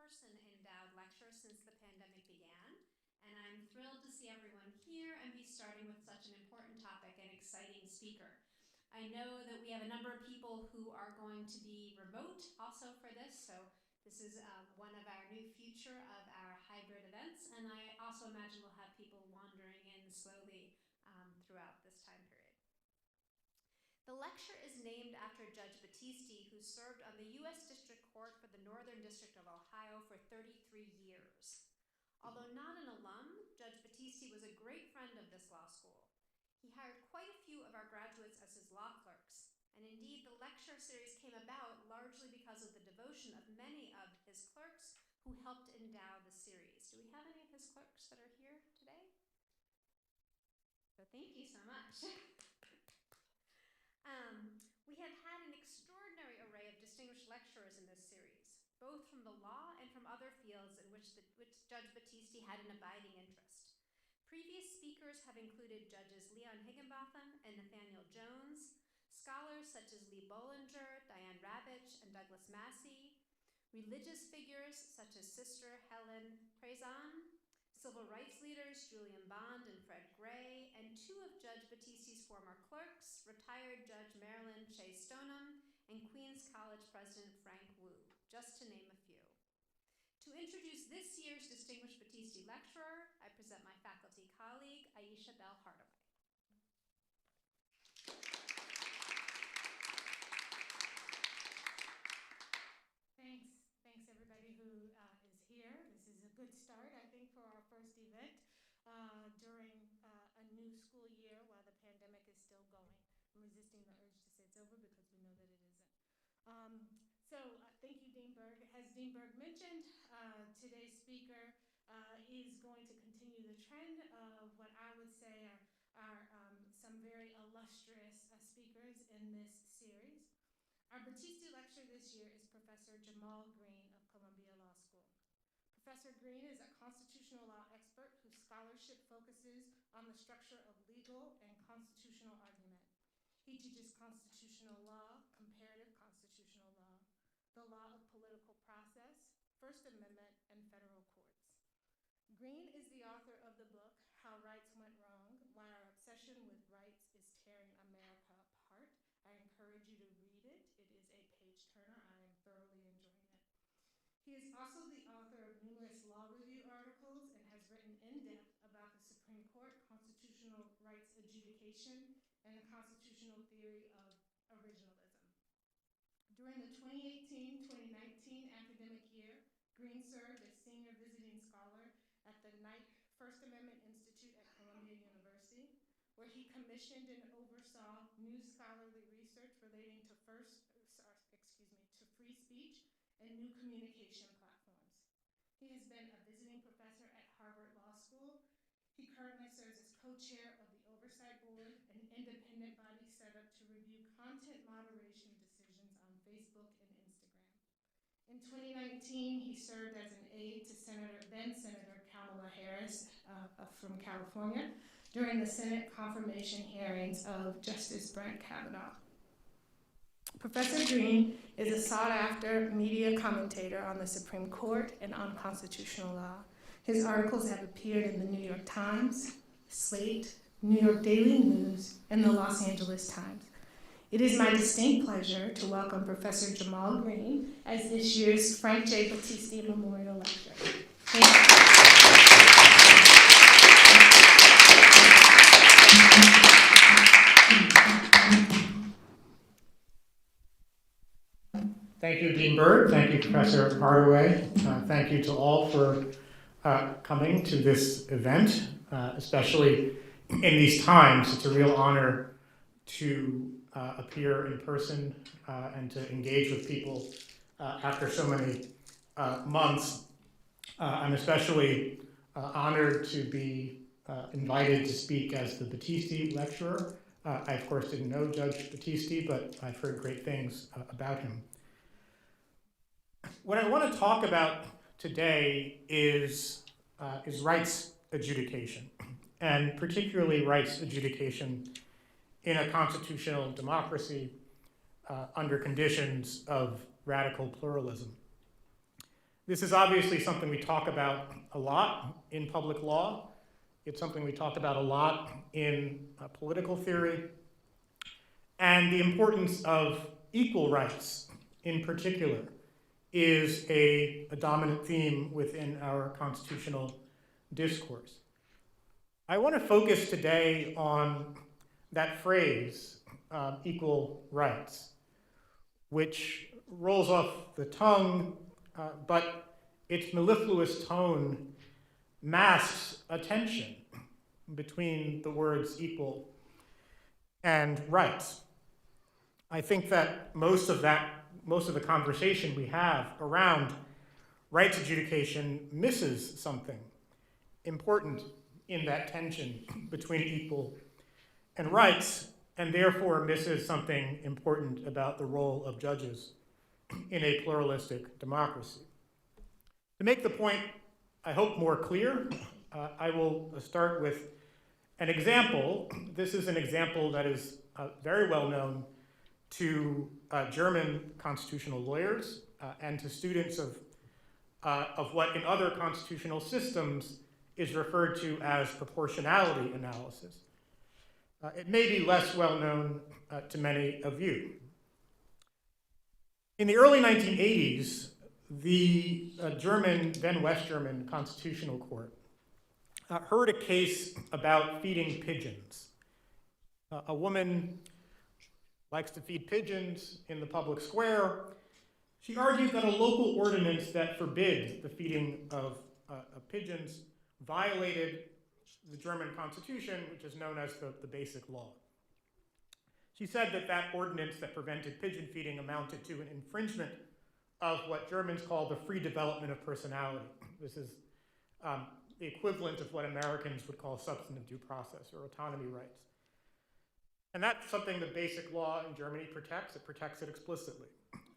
person-endowed lecture since the pandemic began, and I'm thrilled to see everyone here and be starting with such an important topic and exciting speaker. I know that we have a number of people who are going to be remote also for this, so this is one of our new future of our hybrid events, and I also imagine we'll have people wandering in slowly throughout this time period. The lecture is named after Judge Battisti, who served on the U.S. District Court for the Northern District of Ohio for 33 years. Although not an alum, Judge Battisti was a great friend of this law school. He hired quite a few of our graduates as his law clerks, and indeed the lecture series came about largely because of the devotion of many of his clerks who helped endow the series. Do we have any of his clerks that are here today? So thank you so much. We have had an extraordinary array of distinguished lecturers in this series, both from the law and from other fields in which Judge Battisti had an abiding interest. Previous speakers have included Judges Leon Higginbotham and Nathaniel Jones, scholars such as Lee Bollinger, Diane Ravitch, and Douglas Massey, religious figures such as Sister Helen Prezan, civil rights leaders Julian Bond and Fred Gray, and two of Judge Battisti's former clerks, retired Judge Marilyn Shea Stoneham and Queens College President Frank Wu, just to name a few. To introduce this year's distinguished Battisti lecturer, I present my faculty colleague, Aisha Bell Hardaway. Thanks everybody who is here. This is a good start, I think, for our first event during a new school year while the pandemic is still going. I'm resisting the urge to say it's over because we know that it isn't. Thank you, Dean Berg. As Dean Berg mentioned, today's speaker is going to continue the trend of what I would say are some very illustrious speakers in this series. Our Battisti lecturer this year is Professor Jamal Green of Columbia Law School. Professor Green is a constitutional law expert whose scholarship focuses on the structure of legal and constitutional argument. He teaches constitutional law, comparative constitutional law, the law of political process, First Amendment, and federal courts. Green is the author of the book, How Rights Went Wrong, Why Our Obsession with Rights is Tearing America Apart. I encourage you to read it. It is a page-turner. I am thoroughly enjoying it. He is also the author of numerous law review articles and has written in depth about the Supreme Court, constitutional rights adjudication, and the constitutional theory of originalism. During the 2018-2019 academic year, Green served as senior visiting scholar at the Knight First Amendment Institute at Columbia University, where he commissioned and oversaw new scholarly research relating to free speech and new communication platforms. He has been a visiting professor at Harvard Law School. He currently serves as co-chair of the Oversight Board, an independent body set up to review content moderation decisions on Facebook and Instagram. In 2019, he served as an aide to then Senator Kamala Harris from California during the Senate confirmation hearings of Justice Brett Kavanaugh. Professor Green is a sought-after media commentator on the Supreme Court and on constitutional law. His articles have appeared in the New York Times, Slate, New York Daily News, and the Los Angeles Times. It is my distinct pleasure to welcome Professor Jamal Green as this year's Frank J. Battisti Memorial Lecturer. Thank you. Thank you, Dean Berg. Thank you, Professor Hardaway. Thank you to all for coming to this event, especially in these times. It's a real honor to appear in person and to engage with people after so many months. I'm especially honored to be invited to speak as the Battisti lecturer. I, of course, didn't know Judge Battisti, but I've heard great things about him. What I want to talk about today is rights adjudication, and particularly rights adjudication in a constitutional democracy under conditions of radical pluralism. This is obviously something we talk about a lot in public law. It's something we talk about a lot in political theory. And the importance of equal rights in particular is a dominant theme within our constitutional discourse. I want to focus today on that phrase, equal rights, which rolls off the tongue, but its mellifluous tone masks a tension between the words equal and rights. I think that most of the conversation we have around rights adjudication misses something important in that tension between equal and rights, and therefore misses something important about the role of judges in a pluralistic democracy. To make the point, I hope, more clear, I will start with an example. This is an example that is very well known to German constitutional lawyers and to students of what in other constitutional systems is referred to as proportionality analysis. It may be less well known to many of you. In the early 1980s, the German, then West German Constitutional Court heard a case about feeding pigeons. A woman likes to feed pigeons in the public square. She argued that a local ordinance that forbid the feeding of pigeons violated the German Constitution, which is known as the Basic Law. She said that that ordinance that prevented pigeon feeding amounted to an infringement of what Germans call the free development of personality. This is the equivalent of what Americans would call substantive due process or autonomy rights. And that's something the Basic Law in Germany protects. It protects it explicitly.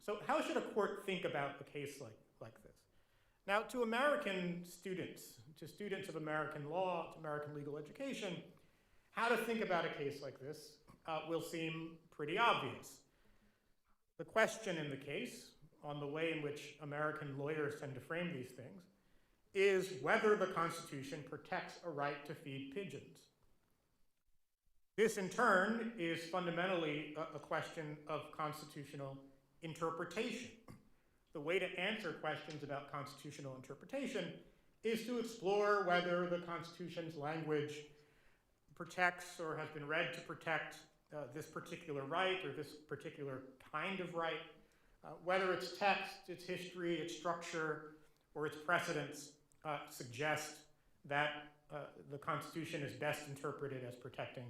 So how should a court think about a case like this? Now, to American students, to students of American law, to American legal education, how to think about a case like this will seem pretty obvious. The question in the case, on the way in which American lawyers tend to frame these things, is whether the Constitution protects a right to feed pigeons. This, in turn, is fundamentally a question of constitutional interpretation. The way to answer questions about constitutional interpretation is to explore whether the Constitution's language protects or has been read to protect this particular right or this particular kind of right, whether its text, its history, its structure, or its precedents suggest that the Constitution is best interpreted as protecting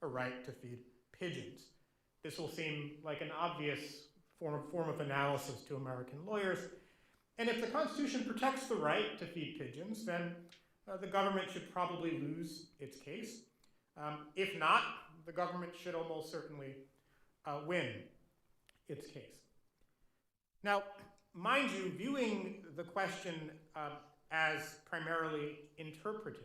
a right to feed pigeons. This will seem like an obvious form of analysis to American lawyers. And if the Constitution protects the right to feed pigeons, then the government should probably lose its case. If not, the government should almost certainly win its case. Now, mind you, viewing the question as primarily interpretive,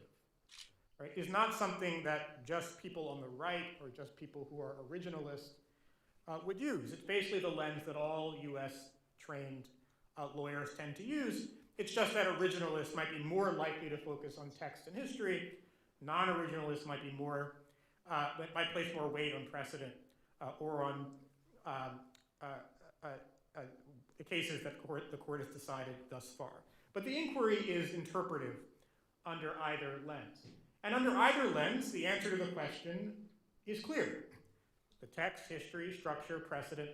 right, is not something that just people on the right or just people who are originalists would use. It's basically the lens that all US trained lawyers tend to use. It's just that originalists might be more likely to focus on text and history. Non-originalists might be might place more weight on precedent or on the cases that the court has decided thus far. But the inquiry is interpretive under either lens. And under either lens, the answer to the question is clear. The text, history, structure, precedent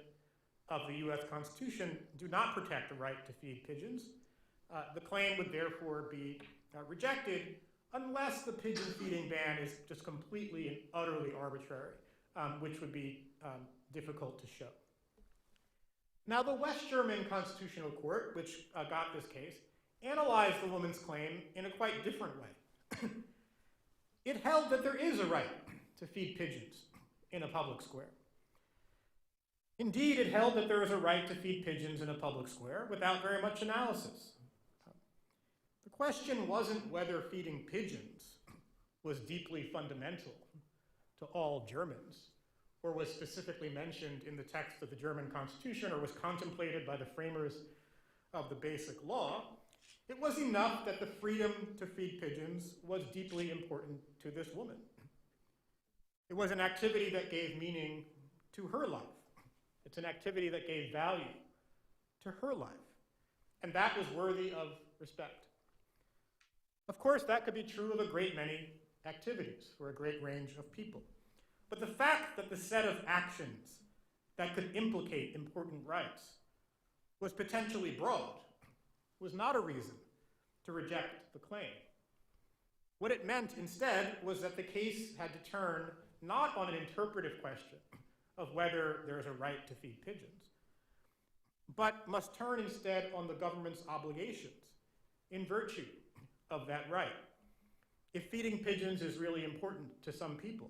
of the US Constitution do not protect the right to feed pigeons. The claim would therefore be rejected unless the pigeon feeding ban is just completely and utterly arbitrary, which would be difficult to show. Now, the West German Constitutional Court, which got this case, analyzed the woman's claim in a quite different way. It held that there is a right to feed pigeons in a public square. Indeed, it held that there is a right to feed pigeons in a public square without very much analysis. The question wasn't whether feeding pigeons was deeply fundamental to all Germans, or was specifically mentioned in the text of the German Constitution, or was contemplated by the framers of the basic law, it was enough that the freedom to feed pigeons was deeply important to this woman. It was an activity that gave meaning to her life. It's an activity that gave value to her life. And that was worthy of respect. Of course, that could be true of a great many activities for a great range of people. But the fact that the set of actions that could implicate important rights was potentially broad was not a reason to reject the claim. What it meant instead was that the case had to turn not on an interpretive question of whether there is a right to feed pigeons, but must turn instead on the government's obligations in virtue of that right. If feeding pigeons is really important to some people,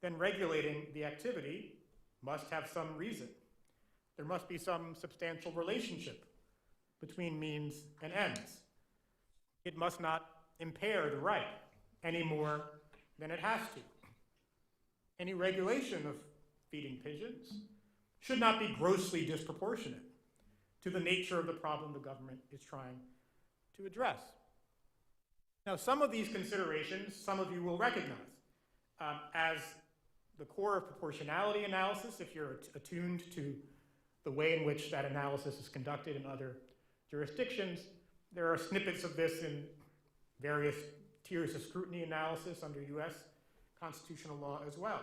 then regulating the activity must have some reason. There must be some substantial relationship between means and ends. It must not impair the right any more than it has to. Any regulation of feeding pigeons should not be grossly disproportionate to the nature of the problem the government is trying to address. Now, some of these considerations, some of you will recognize as the core of proportionality analysis, if you're attuned to the way in which that analysis is conducted in other jurisdictions. There are snippets of this in various tiers of scrutiny analysis under US constitutional law as well.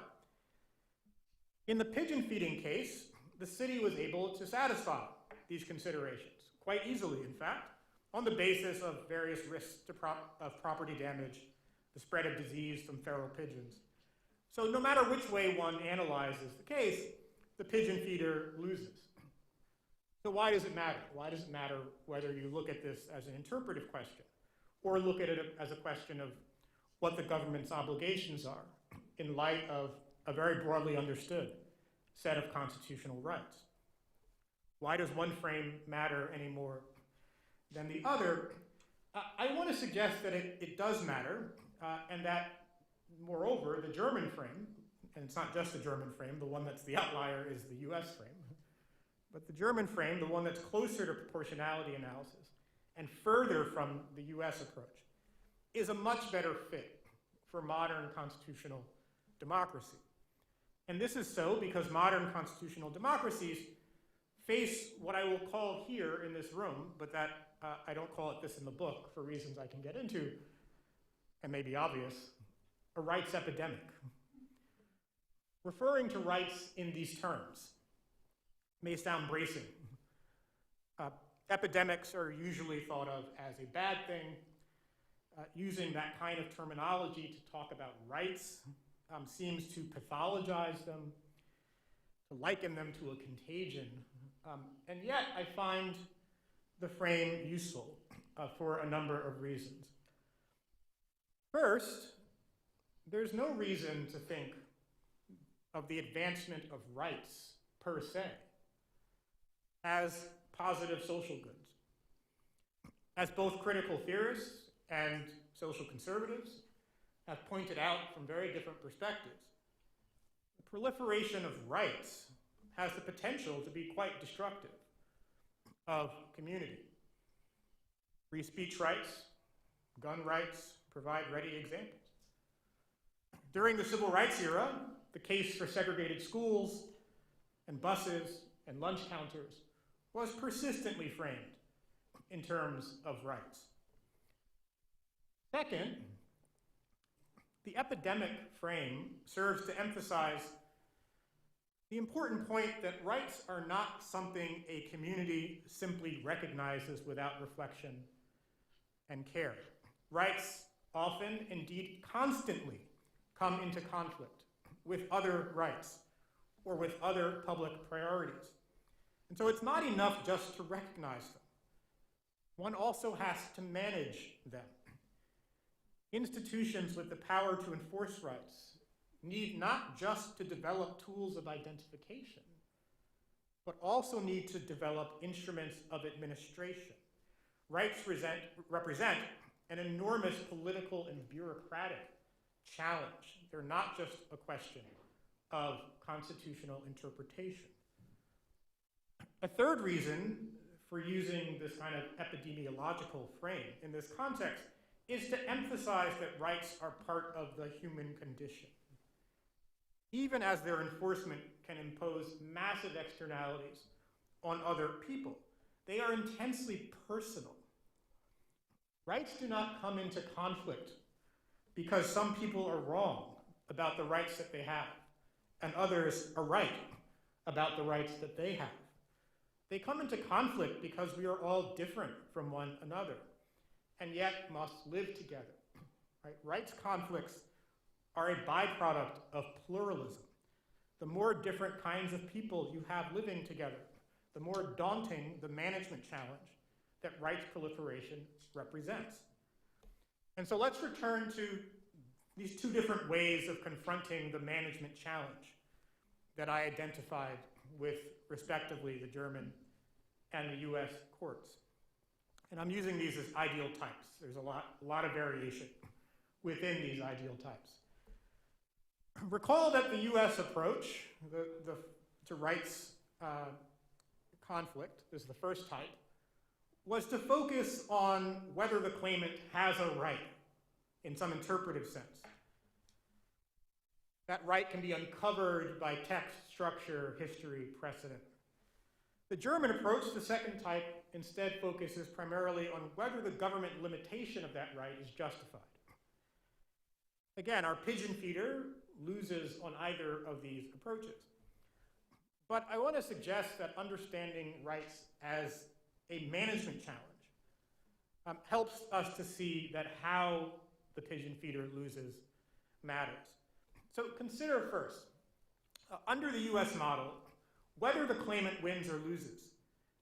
In the pigeon feeding case, the city was able to satisfy these considerations, quite easily, in fact, on the basis of various risks of property damage, the spread of disease from feral pigeons. So no matter which way one analyzes the case, the pigeon feeder loses. So why does it matter? Why does it matter whether you look at this as an interpretive question or look at it as a question of what the government's obligations are in light of a very broadly understood set of constitutional rights? Why does one frame matter any more than the other? I want to suggest that it does matter, and that, moreover, the German frame, and it's not just the German frame, the one that's the outlier is the US frame, but the German frame, the one that's closer to proportionality analysis and further from the US approach, is a much better fit for modern constitutional democracy. And this is so because modern constitutional democracies face what I will call here in this room, but that I don't call it this in the book for reasons I can get into, and may be obvious, a rights epidemic. Referring to rights in these terms may sound bracing. Epidemics are usually thought of as a bad thing. Using that kind of terminology to talk about rights seems to pathologize them, to liken them to a contagion. And yet I find the frame useful for a number of reasons. First, there's no reason to think of the advancement of rights per se as positive social goods. As both critical theorists and social conservatives have pointed out from very different perspectives, the proliferation of rights has the potential to be quite destructive of community. Free speech rights, gun rights provide ready examples. During the civil rights era, the case for segregated schools and buses and lunch counters was persistently framed in terms of rights. Second, the epidemic frame serves to emphasize the important point that rights are not something a community simply recognizes without reflection and care. Rights often, indeed constantly, come into conflict with other rights or with other public priorities. And so it's not enough just to recognize them. One also has to manage them. Institutions with the power to enforce rights need not just to develop tools of identification, but also need to develop instruments of administration. Rights represent an enormous political and bureaucratic challenge. They're not just a question of constitutional interpretation. A third reason for using this kind of epidemiological frame in this context is to emphasize that rights are part of the human condition, even as their enforcement can impose massive externalities on other people. They are intensely personal. Rights do not come into conflict because some people are wrong about the rights that they have, and others are right about the rights that they have. They come into conflict because we are all different from one another, and yet must live together. Right? Rights conflicts are a byproduct of pluralism. The more different kinds of people you have living together, the more daunting the management challenge that rights proliferation represents. And so let's return to these two different ways of confronting the management challenge that I identified with, respectively, the German and the US courts. And I'm using these as ideal types. There's a lot of variation within these ideal types. Recall that the US approach to rights conflict, this is the first type, was to focus on whether the claimant has a right in some interpretive sense. That right can be uncovered by text, structure, history, precedent. The German approach, the second type, instead focuses primarily on whether the government limitation of that right is justified. Again, our pigeon feeder loses on either of these approaches. But I want to suggest that understanding rights as a management challenge helps us to see that how the pigeon feeder loses matters. So consider first, under the US model, whether the claimant wins or loses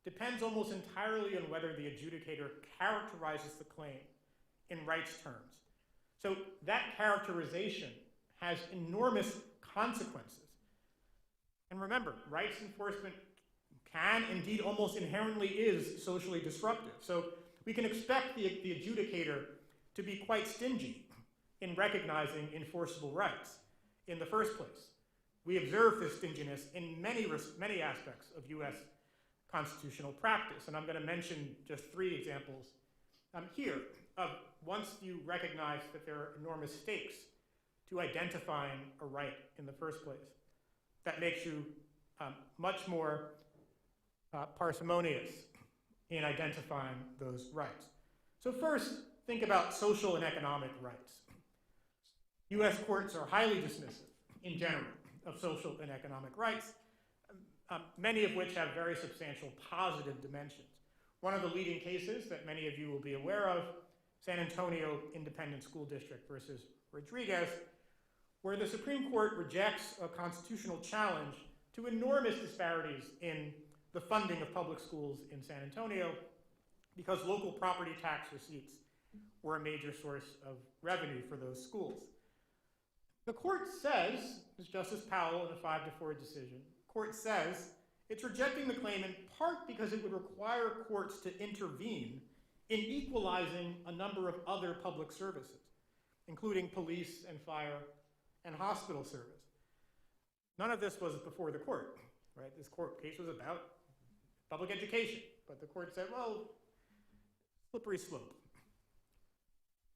depends almost entirely on whether the adjudicator characterizes the claim in rights terms. So that characterization has enormous consequences. And remember, rights enforcement can, indeed almost inherently is, socially disruptive. So we can expect the adjudicator to be quite stingy in recognizing enforceable rights in the first place. We observe this stinginess in many aspects of US constitutional practice, and I'm going to mention just 3 examples here of once you recognize that there are enormous stakes to identifying a right in the first place. That makes you much more parsimonious in identifying those rights. So first, think about social and economic rights. US courts are highly dismissive, in general, of social and economic rights, many of which have very substantial positive dimensions. One of the leading cases that many of you will be aware of, San Antonio Independent School District versus Rodriguez, where the Supreme Court rejects a constitutional challenge to enormous disparities in the funding of public schools in San Antonio because local property tax receipts were a major source of revenue for those schools. The court says, as Justice Powell in a 5-4 decision, the court says it's rejecting the claim in part because it would require courts to intervene in equalizing a number of other public services, including police and fire and hospital service. None of this was before the court, right? This court case was about public education, but the court said, well, slippery slope.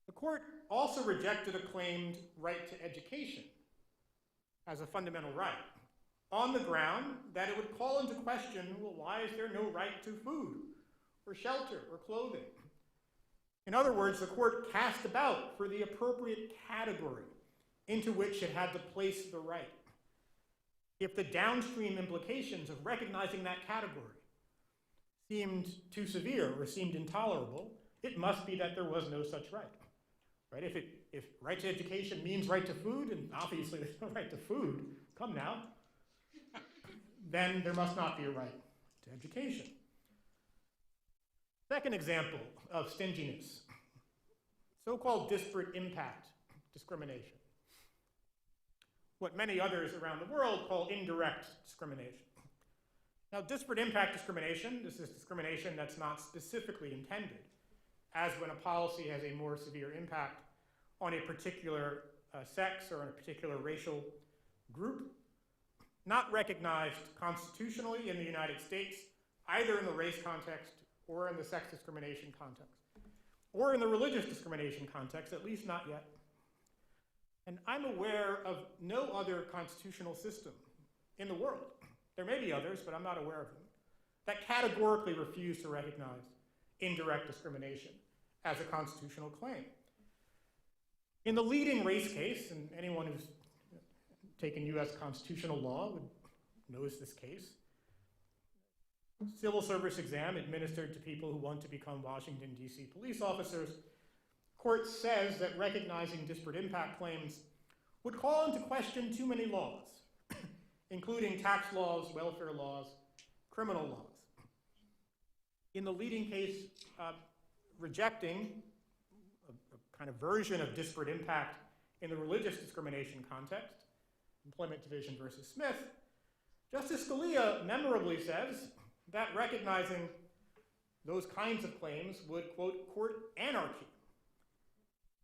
The court also rejected a claimed right to education as a fundamental right on the ground that it would call into question, well, why is there no right to food or shelter or clothing? In other words, the court cast about for the appropriate category into which it had to place the right. If the downstream implications of recognizing that category seemed too severe or seemed intolerable, it must be that there was no such right. Right? If right to education means right to food, and obviously there's no right to food, come now, then there must not be a right to education. Second example of stinginess, so-called disparate impact discrimination. What many others around the world call indirect discrimination. Now, disparate impact discrimination, this is discrimination that's not specifically intended, as when a policy has a more severe impact on a particular sex or a particular racial group, not recognized constitutionally in the United States, either in the race context or in the sex discrimination context, or in the religious discrimination context, at least not yet. And I'm aware of no other constitutional system in the world, there may be others, but I'm not aware of them, that categorically refuse to recognize indirect discrimination as a constitutional claim. In the leading race case, and anyone who's taken US constitutional law knows this case, civil service exam administered to people who want to become Washington, D.C. police officers, court says that recognizing disparate impact claims would call into question too many laws, including tax laws, welfare laws, criminal laws. In the leading case, rejecting a kind of version of disparate impact in the religious discrimination context, Employment Division versus Smith, Justice Scalia memorably says that recognizing those kinds of claims would, quote, court anarchy.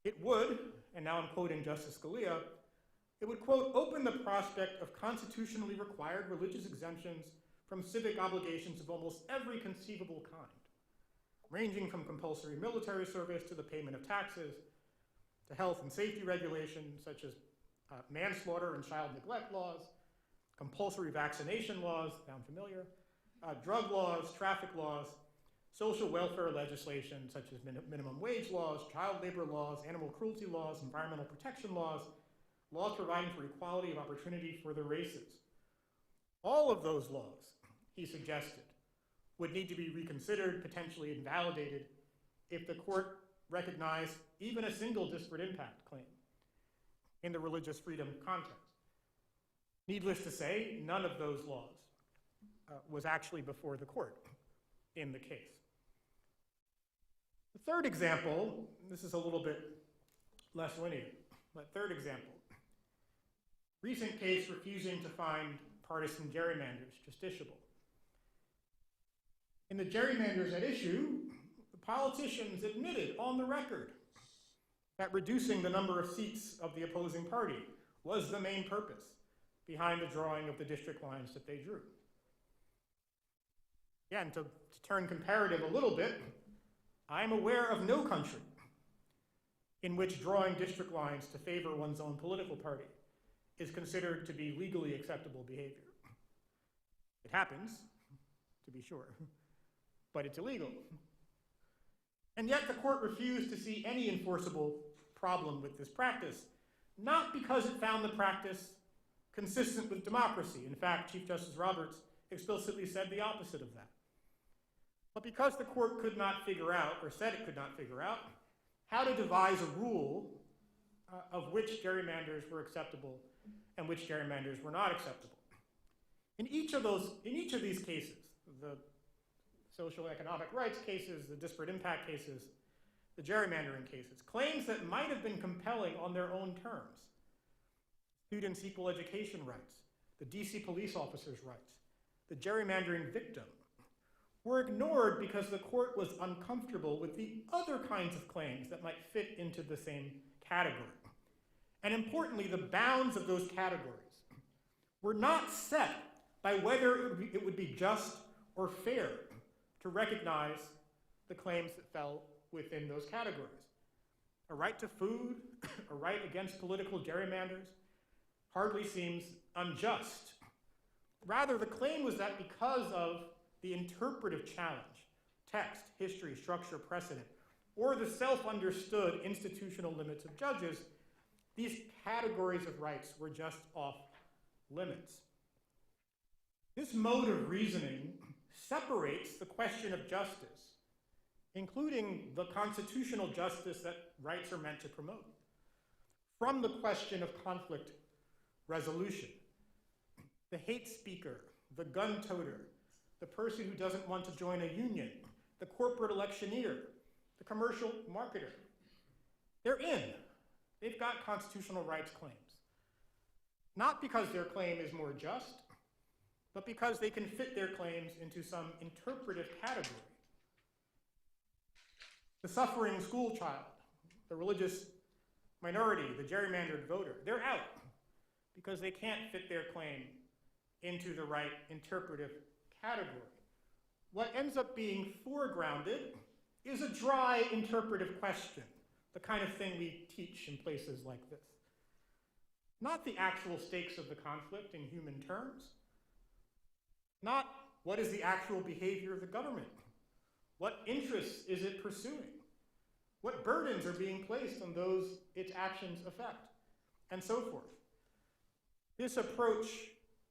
It would, and now I'm quoting Justice Scalia, it would, quote, open the prospect of constitutionally required religious exemptions from civic obligations of almost every conceivable kind, ranging from compulsory military service to the payment of taxes, to health and safety regulations such as manslaughter and child neglect laws, compulsory vaccination laws, sound familiar, drug laws, traffic laws, social welfare legislation such as minimum wage laws, child labor laws, animal cruelty laws, environmental protection laws, laws providing for equality of opportunity for the races. All of those laws, he suggested, would need to be reconsidered, potentially invalidated, if the court recognized even a single disparate impact claim in the religious freedom context. Needless to say, none of those laws was actually before the court in the case. The third example, this is a little bit less linear, but third example, recent case refusing to find partisan gerrymanders justiciable. In the gerrymanders at issue, the politicians admitted on the record that reducing the number of seats of the opposing party was the main purpose behind the drawing of the district lines that they drew. Again, to turn comparative a little bit, I'm aware of no country in which drawing district lines to favor one's own political party is considered to be legally acceptable behavior. It happens, to be sure, but it's illegal. And yet the court refused to see any enforceable problem with this practice, not because it found the practice consistent with democracy. In fact, Chief Justice Roberts explicitly said the opposite of that. But because the court could not figure out, or said it could not figure out, how to devise a rule of which gerrymanders were acceptable and which gerrymanders were not acceptable. In each of these cases, the social economic rights cases, the disparate impact cases, the gerrymandering cases, claims that might have been compelling on their own terms, students' equal education rights, the DC police officers' rights, the gerrymandering victim, were ignored because the court was uncomfortable with the other kinds of claims that might fit into the same category. And importantly, the bounds of those categories were not set by whether it would be just or fair to recognize the claims that fell within those categories. A right to food, a right against political gerrymanders, hardly seems unjust. Rather, the claim was that because of the interpretive challenge, text, history, structure, precedent, or the self-understood institutional limits of judges, these categories of rights were just off limits. This mode of reasoning separates the question of justice, including the constitutional justice that rights are meant to promote, from the question of conflict resolution. The hate speaker, the gun toter, the person who doesn't want to join a union, the corporate electioneer, the commercial marketer, they're in. They've got constitutional rights claims. Not because their claim is more just, but because they can fit their claims into some interpretive category. The suffering school child, the religious minority, the gerrymandered voter, they're out because they can't fit their claim into the right interpretive category. what ends up being foregrounded is a dry interpretive question, the kind of thing we teach in places like this. Not the actual stakes of the conflict in human terms, not what is the actual behavior of the government, what interests is it pursuing, what burdens are being placed on those its actions affect, and so forth. This approach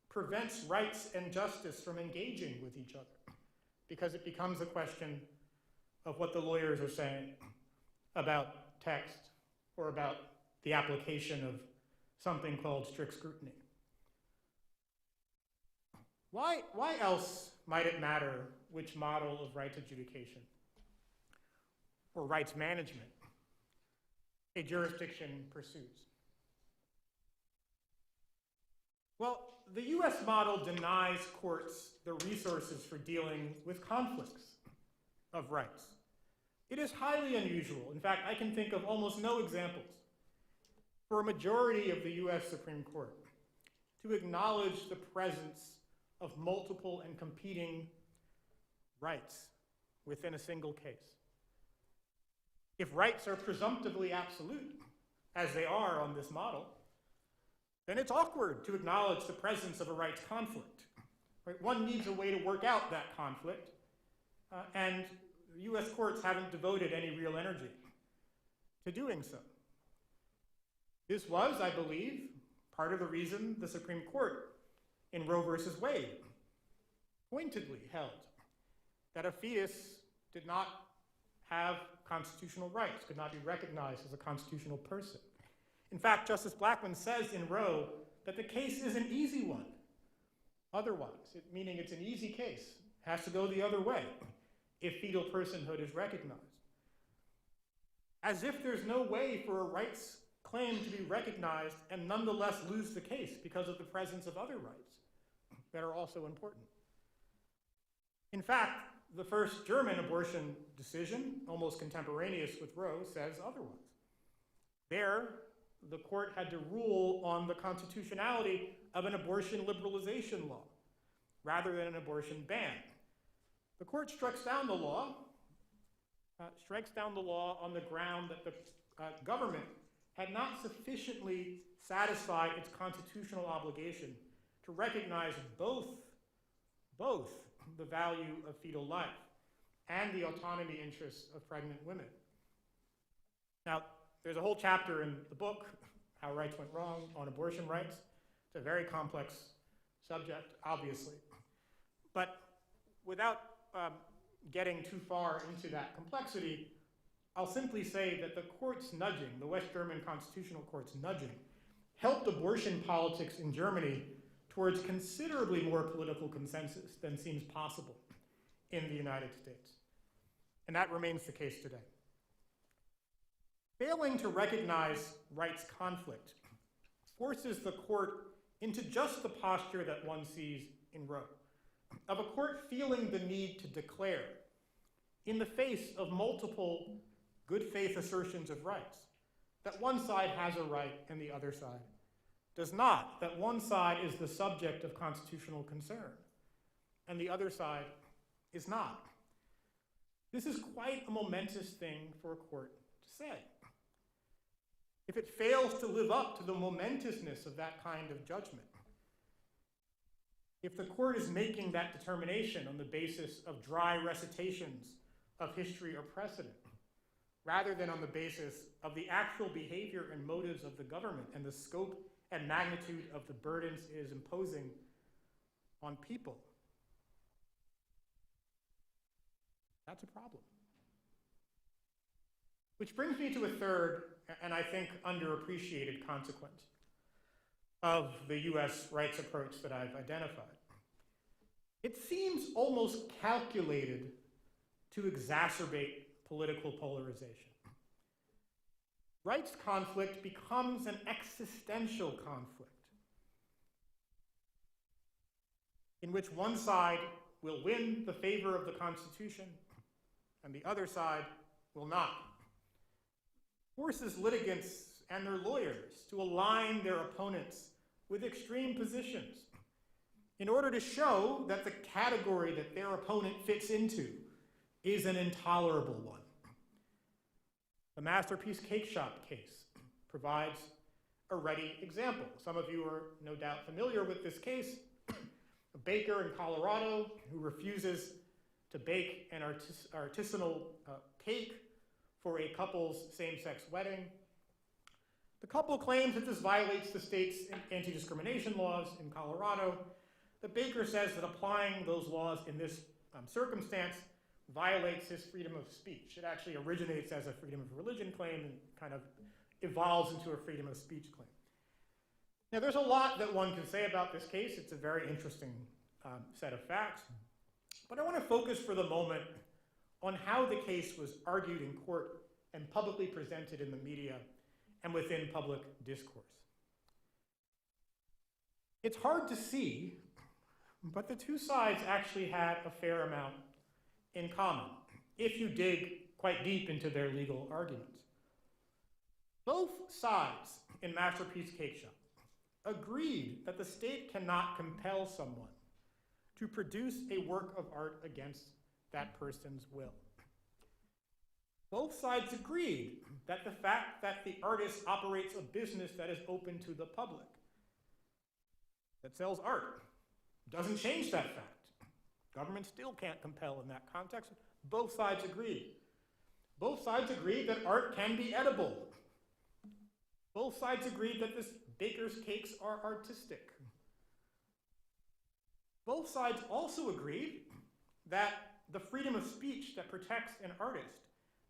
prevents rights and justice from engaging with each other because it becomes a question of what the lawyers are saying about text or about the application of something called strict scrutiny. Why else might it matter which model of rights adjudication or rights management a jurisdiction pursues? Well, the US model denies courts the resources for dealing with conflicts of rights. It is highly unusual. In fact, I can think of almost no examples for a majority of the US Supreme Court to acknowledge the presence of multiple and competing rights within a single case. If rights are presumptively absolute, as they are on this model, then it's awkward to acknowledge the presence of a rights conflict. Right? One needs a way to work out that conflict, and US courts haven't devoted any real energy to doing so. This was, I believe, part of the reason the Supreme Court in Roe versus Wade pointedly held that a fetus did not have constitutional rights, could not be recognized as a constitutional person. In fact, Justice Blackmun says in Roe that the case is an easy one. Otherwise, meaning it's an easy case, has to go the other way if fetal personhood is recognized. As if there's no way for a rights claim to be recognized and nonetheless lose the case because of the presence of other rights that are also important. In fact, the first German abortion decision, almost contemporaneous with Roe, says otherwise. There, the court had to rule on the constitutionality of an abortion liberalization law rather than an abortion ban. The court strikes down the law on the ground that the government had not sufficiently satisfied its constitutional obligation to recognize both the value of fetal life and the autonomy interests of pregnant women. Now, there's a whole chapter in the book, How Rights Went Wrong, on abortion rights. It's a very complex subject, obviously. But without getting too far into that complexity, I'll simply say that the court's nudging, the West German constitutional court's nudging, helped abortion politics in Germany towards considerably more political consensus than seems possible in the United States. And that remains the case today. Failing to recognize rights conflict forces the court into just the posture that one sees in Roe, of a court feeling the need to declare, in the face of multiple good faith assertions of rights, that one side has a right and the other side does not, that one side is the subject of constitutional concern and the other side is not. This is quite a momentous thing for a court to say. If it fails to live up to the momentousness of that kind of judgment, if the court is making that determination on the basis of dry recitations of history or precedent, rather than on the basis of the actual behavior and motives of the government and the scope and magnitude of the burdens it is imposing on people, that's a problem. Which brings me to a third, and I think underappreciated consequence of the US rights approach that I've identified. It seems almost calculated to exacerbate political polarization. Rights conflict becomes an existential conflict in which one side will win the favor of the Constitution and the other side will not. Forces litigants and their lawyers to align their opponents with extreme positions in order to show that the category that their opponent fits into is an intolerable one. The Masterpiece Cake Shop case provides a ready example. Some of you are no doubt familiar with this case. A baker in Colorado who refuses to bake an artisanal cake for a couple's same-sex wedding. The couple claims that this violates the state's anti-discrimination laws in Colorado. The baker says that applying those laws in this circumstance violates his freedom of speech. It actually originates as a freedom of religion claim and kind of evolves into a freedom of speech claim. Now, there's a lot that one can say about this case. It's a very interesting set of facts. But I want to focus for the moment on how the case was argued in court and publicly presented in the media and within public discourse. It's hard to see, but the two sides actually had a fair amount in common, if you dig quite deep into their legal arguments. Both sides in Masterpiece Cake Shop agreed that the state cannot compel someone to produce a work of art against that person's will. Both sides agreed that the fact that the artist operates a business that is open to the public, that sells art, doesn't change that fact. Government still can't compel in that context. Both sides agreed. Both sides agreed that art can be edible. Both sides agreed that this baker's cakes are artistic. Both sides also agreed that the freedom of speech that protects an artist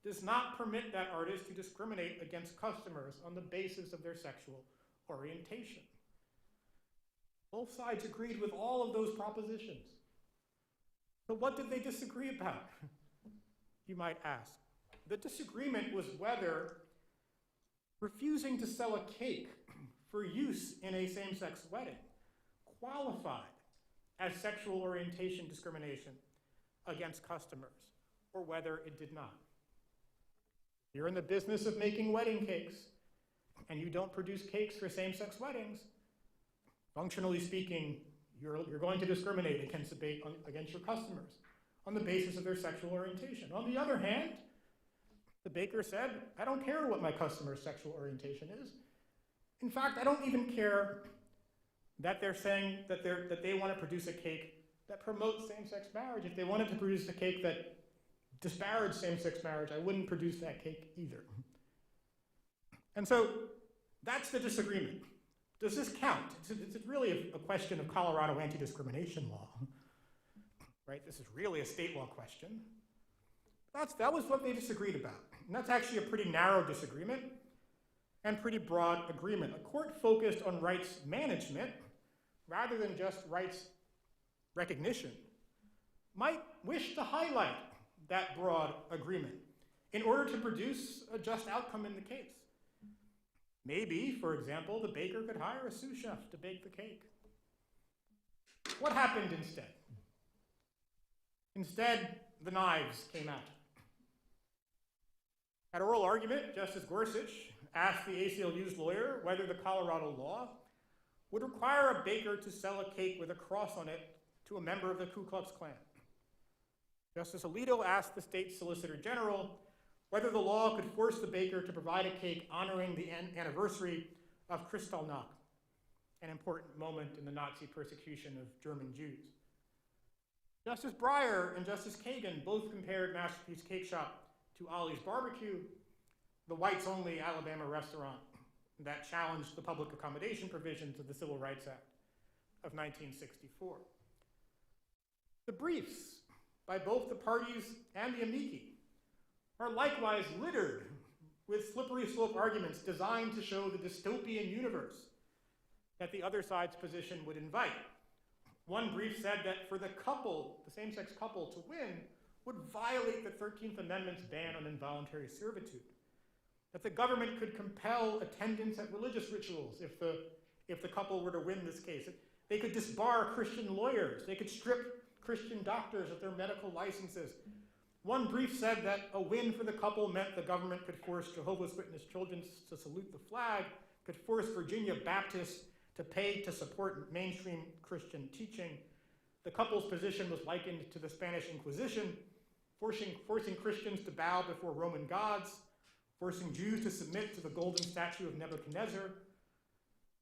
does not permit that artist to discriminate against customers on the basis of their sexual orientation. Both sides agreed with all of those propositions. But what did they disagree about? You might ask. The disagreement was whether refusing to sell a cake for use in a same-sex wedding qualified as sexual orientation discrimination against customers, or whether it did not. You're in the business of making wedding cakes, and you don't produce cakes for same-sex weddings. Functionally speaking, you're going to discriminate against your customers on the basis of their sexual orientation. On the other hand, the baker said, I don't care what my customer's sexual orientation is. In fact, I don't even care that they're saying that they want to produce a cake that promotes same-sex marriage. If they wanted to produce a cake that disparaged same-sex marriage, I wouldn't produce that cake either. And so that's the disagreement. Does this count? It's really a question of Colorado anti-discrimination law, right? This is really a state law question. That was what they disagreed about. And that's actually a pretty narrow disagreement and pretty broad agreement. A court focused on rights management rather than just rights recognition might wish to highlight that broad agreement in order to produce a just outcome in the case. Maybe, for example, the baker could hire a sous chef to bake the cake. What happened instead? Instead, the knives came out. At oral argument, Justice Gorsuch asked the ACLU's lawyer whether the Colorado law would require a baker to sell a cake with a cross on it to a member of the Ku Klux Klan. Justice Alito asked the state solicitor general whether the law could force the baker to provide a cake honoring the anniversary of Kristallnacht, an important moment in the Nazi persecution of German Jews. Justice Breyer and Justice Kagan both compared Masterpiece Cake Shop to Ollie's Barbecue, the whites-only Alabama restaurant that challenged the public accommodation provisions of the Civil Rights Act of 1964. The briefs by both the parties and the amici are likewise littered with slippery slope arguments designed to show the dystopian universe that the other side's position would invite. One brief said that for the couple, the same-sex couple, to win would violate the 13th Amendment's ban on involuntary servitude, that the government could compel attendance at religious rituals if the couple were to win this case. They could disbar Christian lawyers. They could strip Christian doctors of their medical licenses. One brief said that a win for the couple meant the government could force Jehovah's Witness children to salute the flag, could force Virginia Baptists to pay to support mainstream Christian teaching. The couple's position was likened to the Spanish Inquisition, forcing Christians to bow before Roman gods, forcing Jews to submit to the golden statue of Nebuchadnezzar,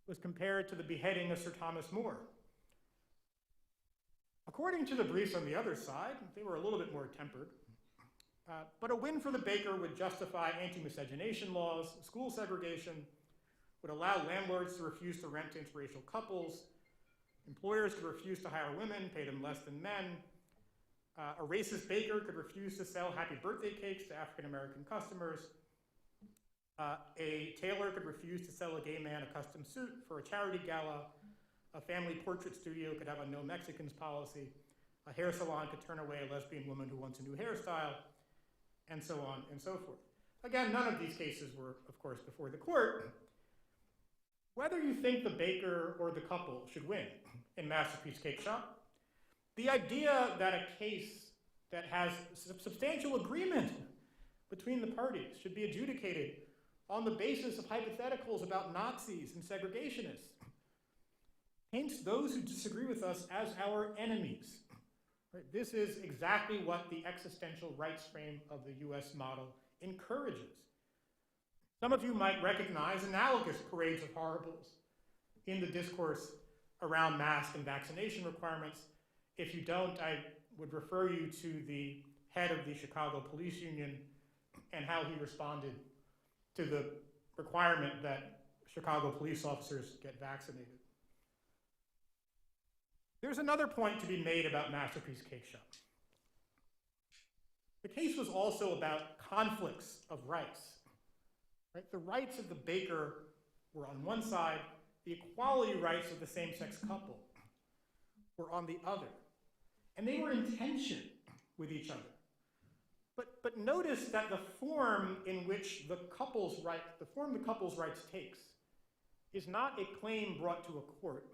was compared to the beheading of Sir Thomas More. According to the briefs on the other side, they were a little bit more tempered, but a win for the baker would justify anti-miscegenation laws, school segregation, would allow landlords to refuse to rent to interracial couples, employers could refuse to hire women, pay them less than men, a racist baker could refuse to sell happy birthday cakes to African-American customers, a tailor could refuse to sell a gay man a custom suit for a charity gala, a family portrait studio could have a no Mexicans policy, a hair salon could turn away a lesbian woman who wants a new hairstyle, and so on and so forth. Again, none of these cases were, of course, before the court. Whether you think the baker or the couple should win in Masterpiece Cake Shop, the idea that a case that has substantial agreement between the parties should be adjudicated on the basis of hypotheticals about Nazis and segregationists paints those who disagree with us as our enemies. Right? This is exactly what the existential rights frame of the US model encourages. Some of you might recognize analogous parades of horribles in the discourse around mask and vaccination requirements. If you don't, I would refer you to the head of the Chicago Police Union and how he responded to the requirement that Chicago police officers get vaccinated. There's another point to be made about Masterpiece Cake Shop. The case was also about conflicts of rights. Right? The rights of the baker were on one side, the equality rights of the same-sex couple were on the other. And they were in tension with each other. But notice that the form in which the couple's rights takes is not a claim brought to a court,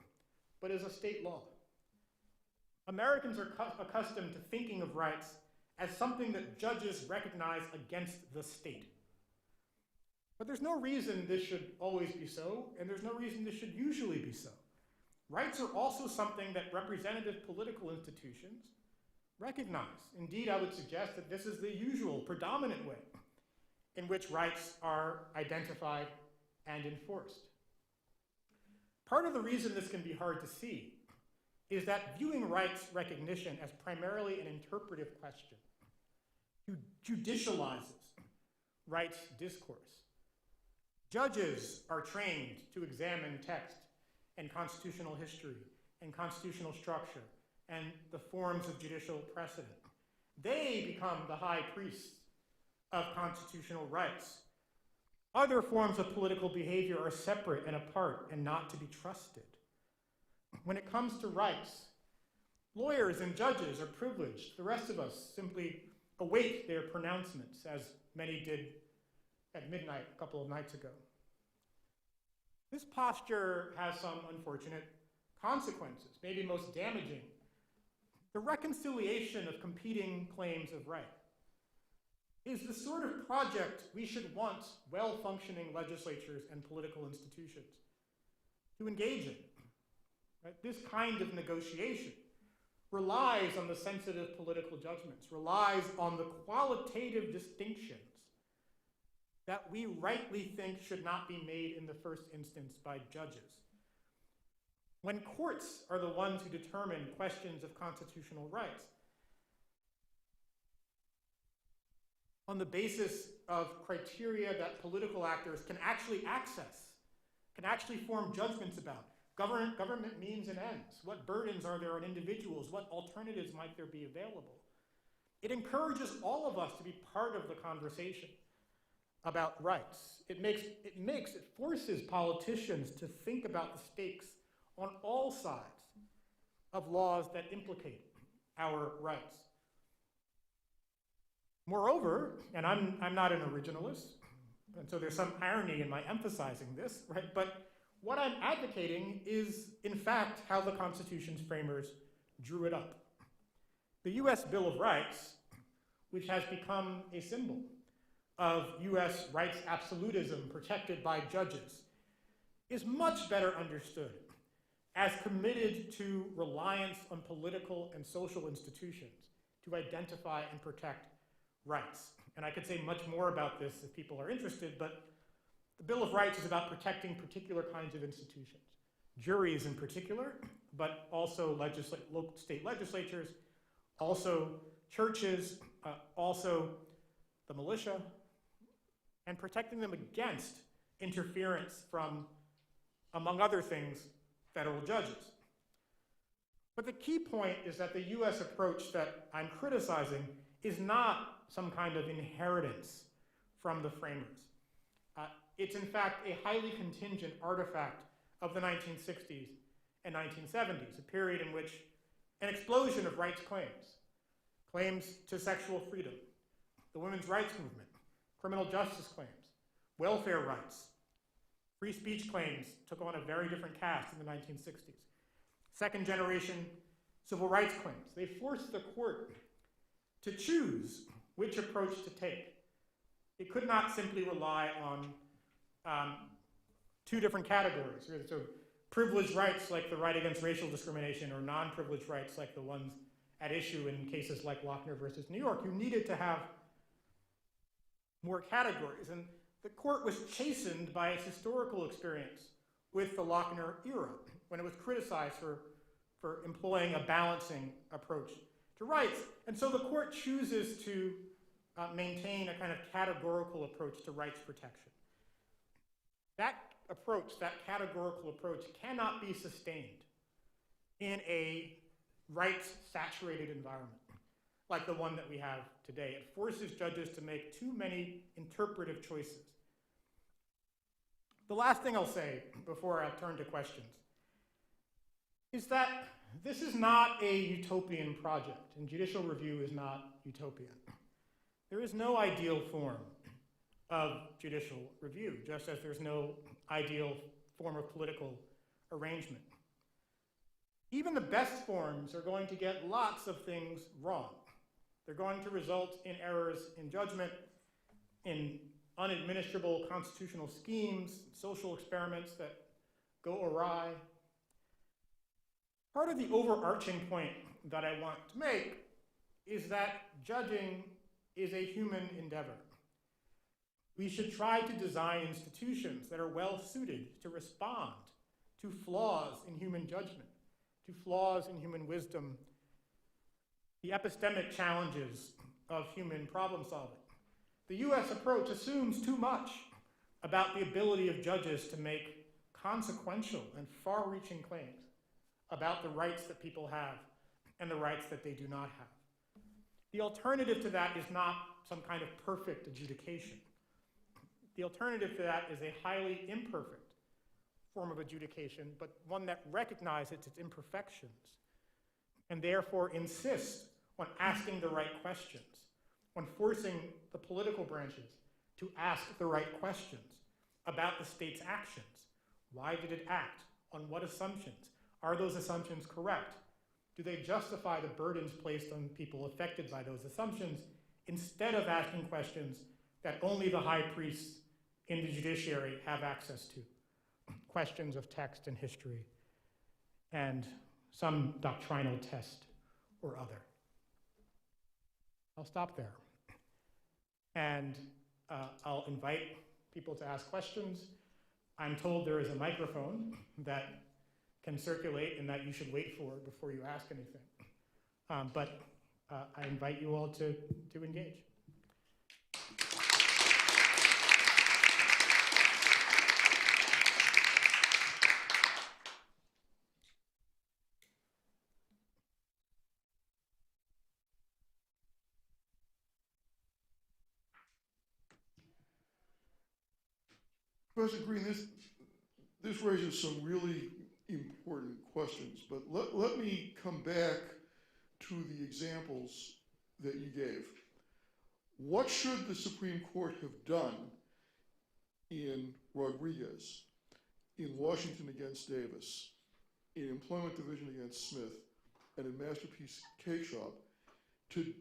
but is a state law. Americans are accustomed to thinking of rights as something that judges recognize against the state. But there's no reason this should always be so, and there's no reason this should usually be so. Rights are also something that representative political institutions recognize. Indeed, I would suggest that this is the usual, predominant way in which rights are identified and enforced. Part of the reason this can be hard to see is that viewing rights recognition as primarily an interpretive question judicializes rights discourse. Judges are trained to examine text and constitutional history and constitutional structure and the forms of judicial precedent. They become the high priests of constitutional rights. Other forms of political behavior are separate and apart and not to be trusted. When it comes to rights, lawyers and judges are privileged. The rest of us simply await their pronouncements, as many did at midnight a couple of nights ago. This posture has some unfortunate consequences, maybe most damaging. The reconciliation of competing claims of right is the sort of project we should want well-functioning legislatures and political institutions to engage in. Right? This kind of negotiation relies on the sensitive political judgments, relies on the qualitative distinctions that we rightly think should not be made in the first instance by judges. When courts are the ones who determine questions of constitutional rights, on the basis of criteria that political actors can actually access, can actually form judgments about. Government means and ends. What burdens are there on individuals? What alternatives might there be available? It encourages all of us to be part of the conversation about rights. It forces politicians to think about the stakes on all sides of laws that implicate our rights. Moreover, and I'm not an originalist, and so there's some irony in my emphasizing this, right? But what I'm advocating is, in fact, how the Constitution's framers drew it up. The US Bill of Rights, which has become a symbol of US rights absolutism protected by judges, is much better understood as committed to reliance on political and social institutions to identify and protect rights. And I could say much more about this if people are interested, but the Bill of Rights is about protecting particular kinds of institutions, juries in particular, but also state legislatures, also churches, also the militia, and protecting them against interference from, among other things, federal judges. But the key point is that the US approach that I'm criticizing is not some kind of inheritance from the framers. It's in fact a highly contingent artifact of the 1960s and 1970s, a period in which an explosion of rights claims to sexual freedom, the women's rights movement, criminal justice claims, welfare rights, free speech claims took on a very different cast in the 1960s. Second generation civil rights claims. They forced the court to choose which approach to take. It could not simply rely on two different categories. So privileged rights like the right against racial discrimination or non-privileged rights like the ones at issue in cases like Lochner versus New York. You needed to have more categories. And the court was chastened by its historical experience with the Lochner era, when it was criticized for employing a balancing approach to rights. And so the court chooses to maintain a kind of categorical approach to rights protection. That approach, that categorical approach, cannot be sustained in a rights-saturated environment like the one that we have today. It forces judges to make too many interpretive choices. The last thing I'll say before I turn to questions is that this is not a utopian project, and judicial review is not utopian. There is no ideal form of judicial review, just as there's no ideal form of political arrangement. Even the best forms are going to get lots of things wrong. They're going to result in errors in judgment, in unadministrable constitutional schemes, social experiments that go awry. Part of the overarching point that I want to make is that judging is a human endeavor. We should try to design institutions that are well suited to respond to flaws in human judgment, to flaws in human wisdom, the epistemic challenges of human problem solving. The US approach assumes too much about the ability of judges to make consequential and far-reaching claims about the rights that people have and the rights that they do not have. The alternative to that is not some kind of perfect adjudication. The alternative to that is a highly imperfect form of adjudication, but one that recognizes its imperfections and therefore insists on asking the right questions, on forcing the political branches to ask the right questions about the state's actions. Why did it act? On what assumptions? Are those assumptions correct? Do they justify the burdens placed on people affected by those assumptions, instead of asking questions that only the high priests in the judiciary have access to? Questions of text and history and some doctrinal test or other. I'll stop there. And I'll invite people to ask questions. I'm told there is a microphone that can circulate and that you should wait for before you ask anything. But I invite you all to engage. Professor Green, this raises some really important questions, but let me come back to the examples that you gave. What should the Supreme Court have done in Rodriguez, in Washington against Davis, in Employment Division against Smith, and in Masterpiece Cake Shop to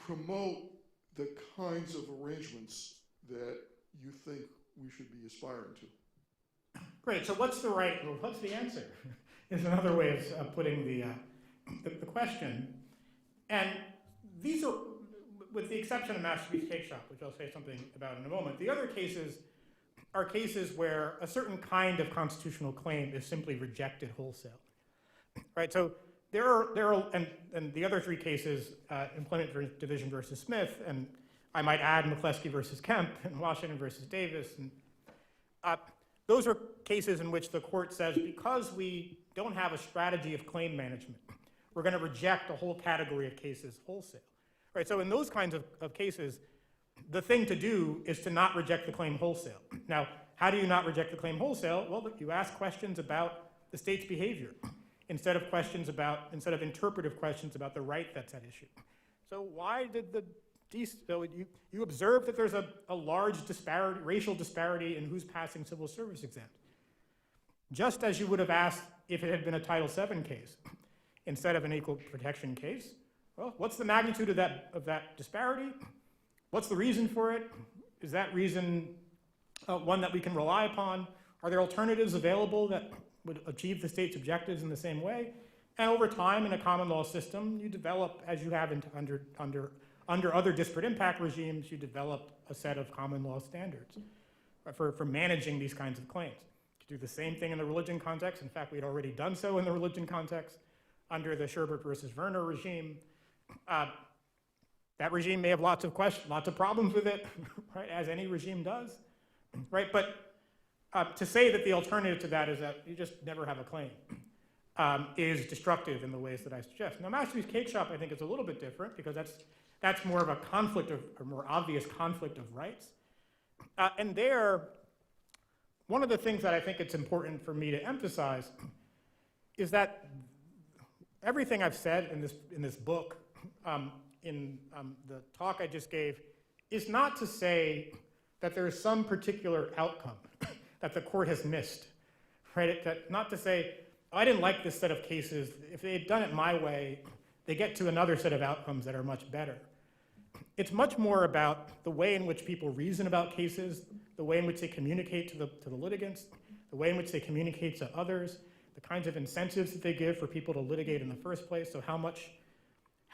promote the kinds of arrangements that you think we should be aspiring to? Great, so what's the answer? is another way of putting the question. And these are, with the exception of Masterpiece Cake Shop, which I'll say something about in a moment, the other cases are cases where a certain kind of constitutional claim is simply rejected wholesale, right? So there are, and the other three cases, Employment Division versus Smith, and I might add McCleskey versus Kemp, and Washington versus Davis, and those are cases in which the court says, because we don't have a strategy of claim management, we're going to reject a whole category of cases wholesale, right? So in those kinds of cases, the thing to do is to not reject the claim wholesale. Now, how do you not reject the claim wholesale? Well, you ask questions about the state's behavior instead of interpretive questions about the right that's at issue. So why did you observe that there's a large disparity, racial disparity in who's passing civil service exams, just as you would have asked if it had been a Title VII case instead of an equal protection case. Well, what's the magnitude of that disparity? What's the reason for it? Is that reason one that we can rely upon? Are there alternatives available that would achieve the state's objectives in the same way? And over time, in a common law system, you develop, as you have under other disparate impact regimes, you develop a set of common law standards for managing these kinds of claims. You do the same thing in the religion context. In fact, we had already done so in the religion context under the Sherbert versus Werner regime. That regime may have lots of questions, lots of problems with it, right, as any regime does, right? But to say that the alternative to that is that you just never have a claim is destructive in the ways that I suggest. Now, Masterpiece Cake Shop, I think, is a little bit different because that's more of a more obvious conflict of rights. And there, one of the things that I think it's important for me to emphasize is that everything I've said in this book, in the talk I just gave, is not to say that there is some particular outcome that the court has missed, right? Not to say, oh, I didn't like this set of cases. If they had done it my way, they get to another set of outcomes that are much better. It's much more about the way in which people reason about cases, the way in which they communicate to the litigants, the way in which they communicate to others, the kinds of incentives that they give for people to litigate in the first place. So how much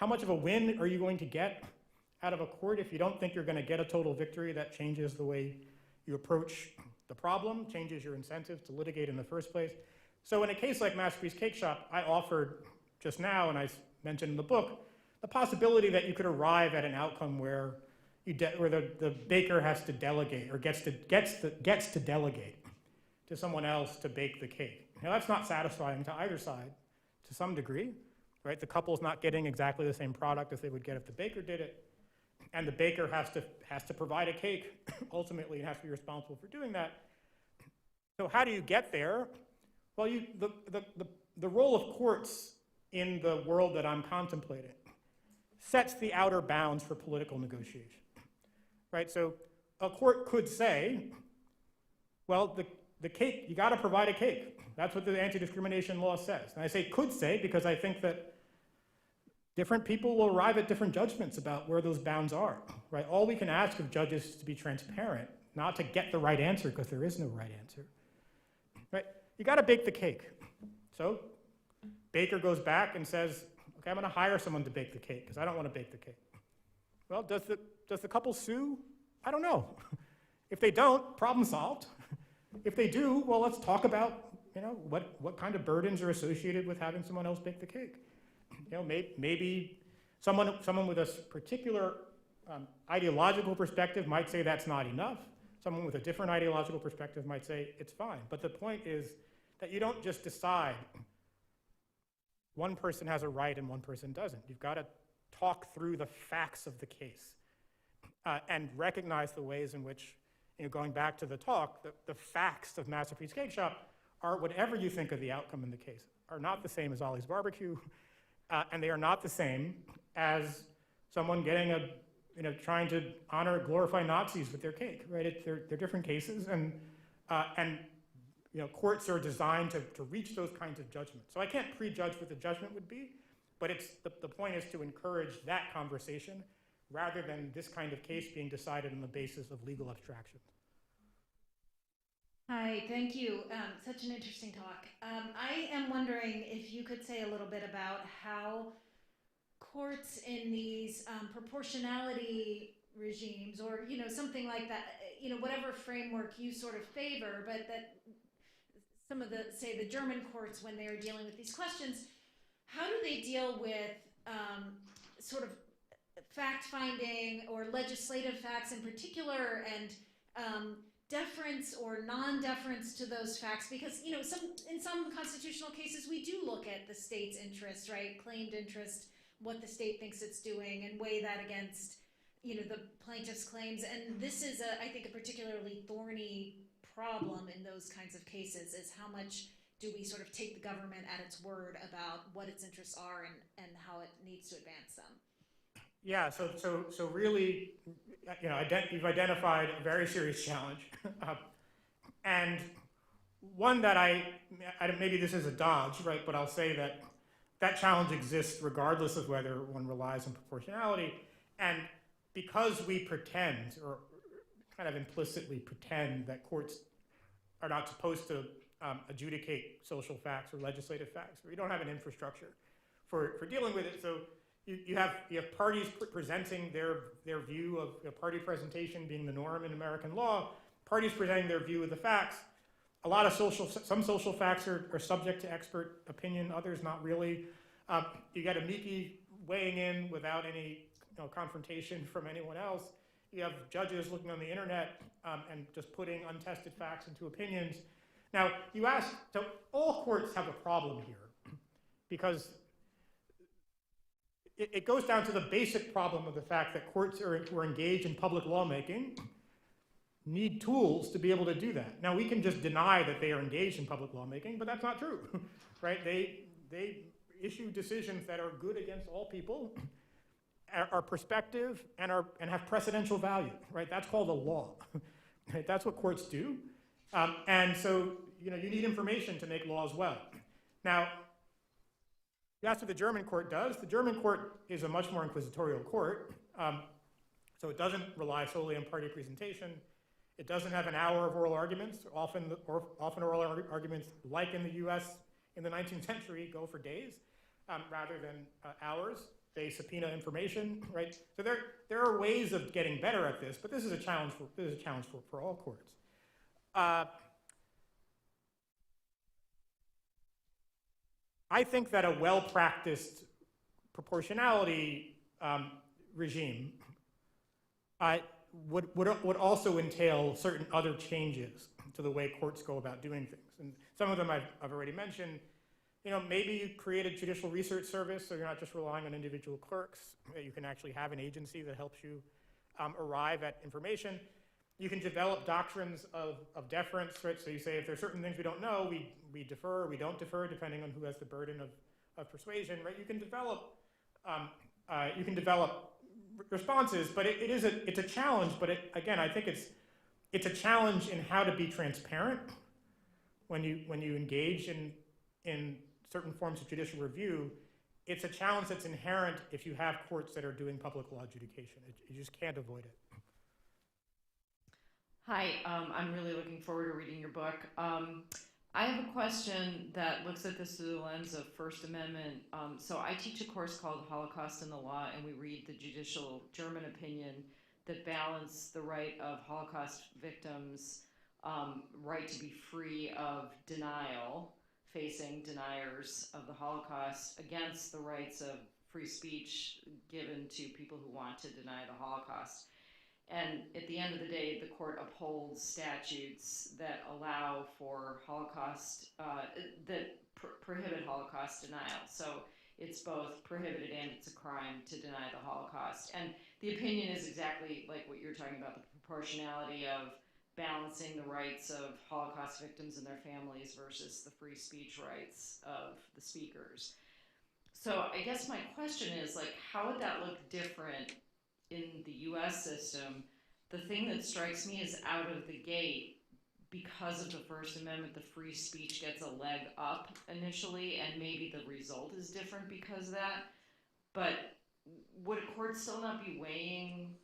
of a win are you going to get out of a court if you don't think you're going to get a total victory that changes the way you approach the problem, changes your incentive to litigate in the first place? So in a case like Masterpiece Cake Shop, I offered just now, and I mentioned in the book, the possibility that you could arrive at an outcome where the baker has to delegate or gets to delegate to someone else to bake the cake. Now that's not satisfying to either side to some degree, right? The couple's not getting exactly the same product as they would get if the baker did it, and the baker has to provide a cake ultimately and has to be responsible for doing that. So how do you get there? Well, the role of courts in the world that I'm contemplating sets the outer bounds for political negotiation, right? So a court could say, well, the cake, you got to provide a cake. That's what the anti-discrimination law says. And I say could say because I think that different people will arrive at different judgments about where those bounds are, right? All we can ask of judges is to be transparent, not to get the right answer because there is no right answer, right? You got to bake the cake. So baker goes back and says, okay, I'm going to hire someone to bake the cake because I don't want to bake the cake. Well, does the couple sue? I don't know. If they don't, problem solved. If they do, well, let's talk about, what kind of burdens are associated with having someone else bake the cake. Maybe someone with a particular ideological perspective might say that's not enough. Someone with a different ideological perspective might say it's fine. But the point is that you don't just decide one person has a right and one person doesn't. You've got to talk through the facts of the case and recognize the ways in which, going back to the talk, the facts of Masterpiece Cake Shop are, whatever you think of the outcome in the case, are not the same as Ollie's Barbecue, and they are not the same as someone getting trying to honor, glorify Nazis with their cake, right? They're different cases, and courts are designed to reach those kinds of judgments. So I can't prejudge what the judgment would be, but the point is to encourage that conversation rather than this kind of case being decided on the basis of legal abstraction. Hi, thank you. Such an interesting talk. I am wondering if you could say a little bit about how courts in these proportionality regimes, or something like that, whatever framework you sort of favor, but that some of the, say, the German courts, when they are dealing with these questions, how do they deal with sort of fact finding or legislative facts in particular, and deference or non-deference to those facts? Because in some constitutional cases we do look at the state's interest, right, claimed interest, what the state thinks it's doing, and weigh that against the plaintiff's claims. And this is I think a particularly thorny problem in those kinds of cases, is how much do we sort of take the government at its word about what its interests are, and how it needs to advance them? Yeah, so really, you've identified a very serious challenge, and one that maybe this is a dodge, right? But I'll say that that challenge exists regardless of whether one relies on proportionality, and because we pretend, or kind of implicitly pretend, that courts are not supposed to adjudicate social facts or legislative facts, we don't have an infrastructure for dealing with it. So you have parties presenting their view of party presentation being the norm in American law, parties presenting their view of the facts. A lot of some social facts are subject to expert opinion, others not really. You get amici weighing in without any confrontation from anyone else. You have judges looking on the internet and just putting untested facts into opinions. Now, you ask, so all courts have a problem here, because it goes down to the basic problem of the fact that courts who are engaged in public lawmaking need tools to be able to do that. Now, we can just deny that they are engaged in public lawmaking, but that's not true, right? They issue decisions that are good against all people, are perspective, and have precedential value, right? That's called a law. Right? That's what courts do. And so, you need information to make laws well. Now, that's what the German court does. The German court is a much more inquisitorial court, so it doesn't rely solely on party presentation. It doesn't have an hour of oral arguments. Often oral arguments, like in the US in the 19th century, go for days rather than hours. They subpoena information, right? So there are ways of getting better at this, but this is a challenge for all courts. I think that a well-practiced proportionality regime would also entail certain other changes to the way courts go about doing things. And some of them I've already mentioned. Maybe you create a judicial research service, so you're not just relying on individual clerks. You can actually have an agency that helps you arrive at information. You can develop doctrines of deference, right? So you say, if there's certain things we don't know, we defer, we don't defer, depending on who has the burden of persuasion, right? You can develop responses, but it's a challenge. But again, I think it's a challenge in how to be transparent when you engage in certain forms of judicial review. It's a challenge that's inherent if you have courts that are doing public law adjudication. You just can't avoid it. Hi, I'm really looking forward to reading your book. I have a question that looks at this through the lens of First Amendment. So I teach a course called Holocaust and the Law, and we read the judicial German opinion that balance the right of Holocaust victims' right to be free of denial, facing deniers of the Holocaust, against the rights of free speech given to people who want to deny the Holocaust. And at the end of the day, the court upholds statutes that allow for Holocaust, that prohibit Holocaust denial. So it's both prohibited and it's a crime to deny the Holocaust. And the opinion is exactly like what you're talking about, the proportionality of balancing the rights of Holocaust victims and their families versus the free speech rights of the speakers. So I guess my question is, how would that look different in the US system? The thing that strikes me is, out of the gate, because of the First Amendment, the free speech gets a leg up initially, and maybe the result is different because of that. But would a court still not be weighing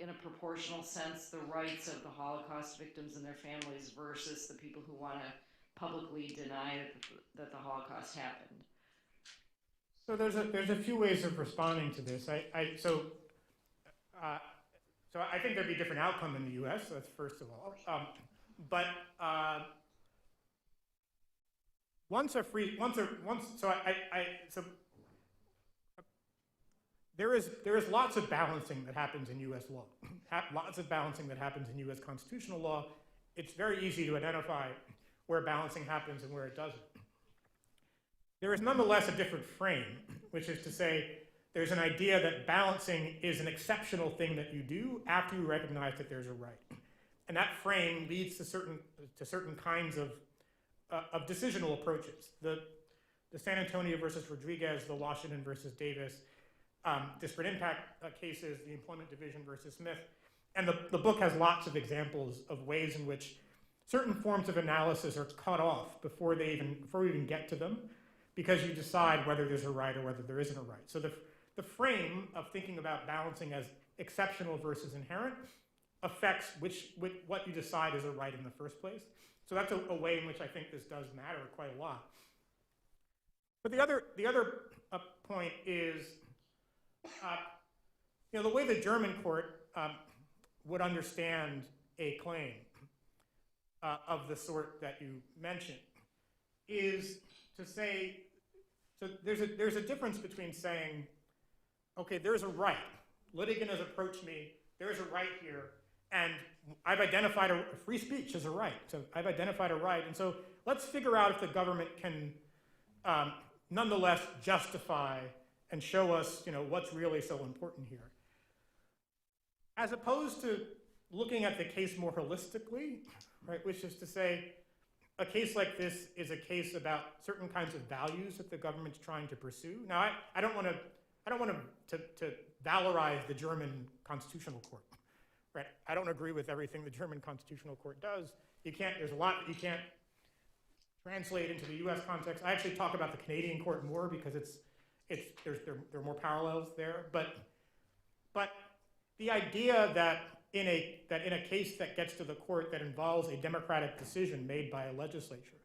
in a proportional sense, the rights of the Holocaust victims and their families versus the people who want to publicly deny that the Holocaust happened? So there's a few ways of responding to this. So I think there'd be a different outcome in the U.S. That's first of all. There is lots of balancing that happens in U.S. law. Lots of balancing that happens in U.S. constitutional law. It's very easy to identify where balancing happens and where it doesn't. There is nonetheless a different frame, which is to say there's an idea that balancing is an exceptional thing that you do after you recognize that there's a right. And that frame leads to certain kinds of decisional approaches. The San Antonio versus Rodriguez, the Washington versus Davis, disparate impact cases, the employment division versus Smith. And the book has lots of examples of ways in which certain forms of analysis are cut off before we even get to them, because you decide whether there's a right or whether there isn't a right. So the frame of thinking about balancing as exceptional versus inherent affects what you decide is a right in the first place. So that's a way in which I think this does matter quite a lot. But the other point is, the way the German court would understand a claim of the sort that you mentioned is to say, so there's a difference between saying, okay, there's a right. Litigant has approached me, there's a right here, and I've identified free speech as a right. So I've identified a right, and so let's figure out if the government can nonetheless justify and show us, what's really so important here. As opposed to looking at the case more holistically, right, which is to say, a case like this is a case about certain kinds of values that the government's trying to pursue. Now, I don't want to valorize the German Constitutional Court, right? I don't agree with everything the German Constitutional Court does. There's a lot that you can't translate into the U.S. context. I actually talk about the Canadian court more because there are more parallels there. But the idea that in a case that gets to the court that involves a democratic decision made by a legislature,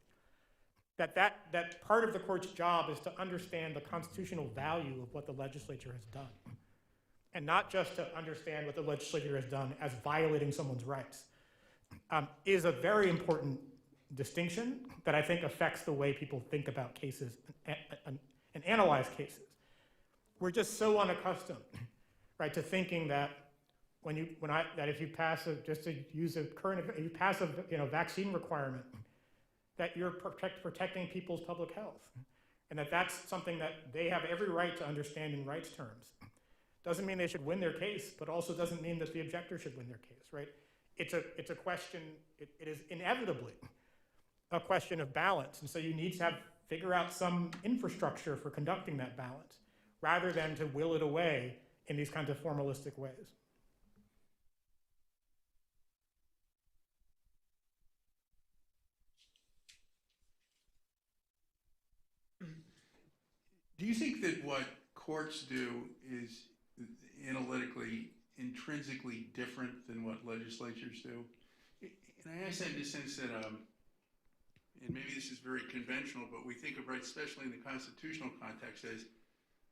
that part of the court's job is to understand the constitutional value of what the legislature has done, and not just to understand what the legislature has done as violating someone's rights, is a very important distinction that I think affects the way people think about cases and analyze cases. We're just so unaccustomed, right, to thinking that if you pass a vaccine requirement, that you're protecting people's public health, and that's something that they have every right to understand in rights terms. Doesn't mean they should win their case, but also doesn't mean that the objector should win their case, right? It's a question. It is inevitably a question of balance, and so you need to figure out some infrastructure for conducting that balance, rather than to will it away in these kinds of formalistic ways. Do you think that what courts do is analytically, intrinsically different than what legislatures do? And I ask that in the sense that, and maybe this is very conventional, but we think of rights, especially in the constitutional context, as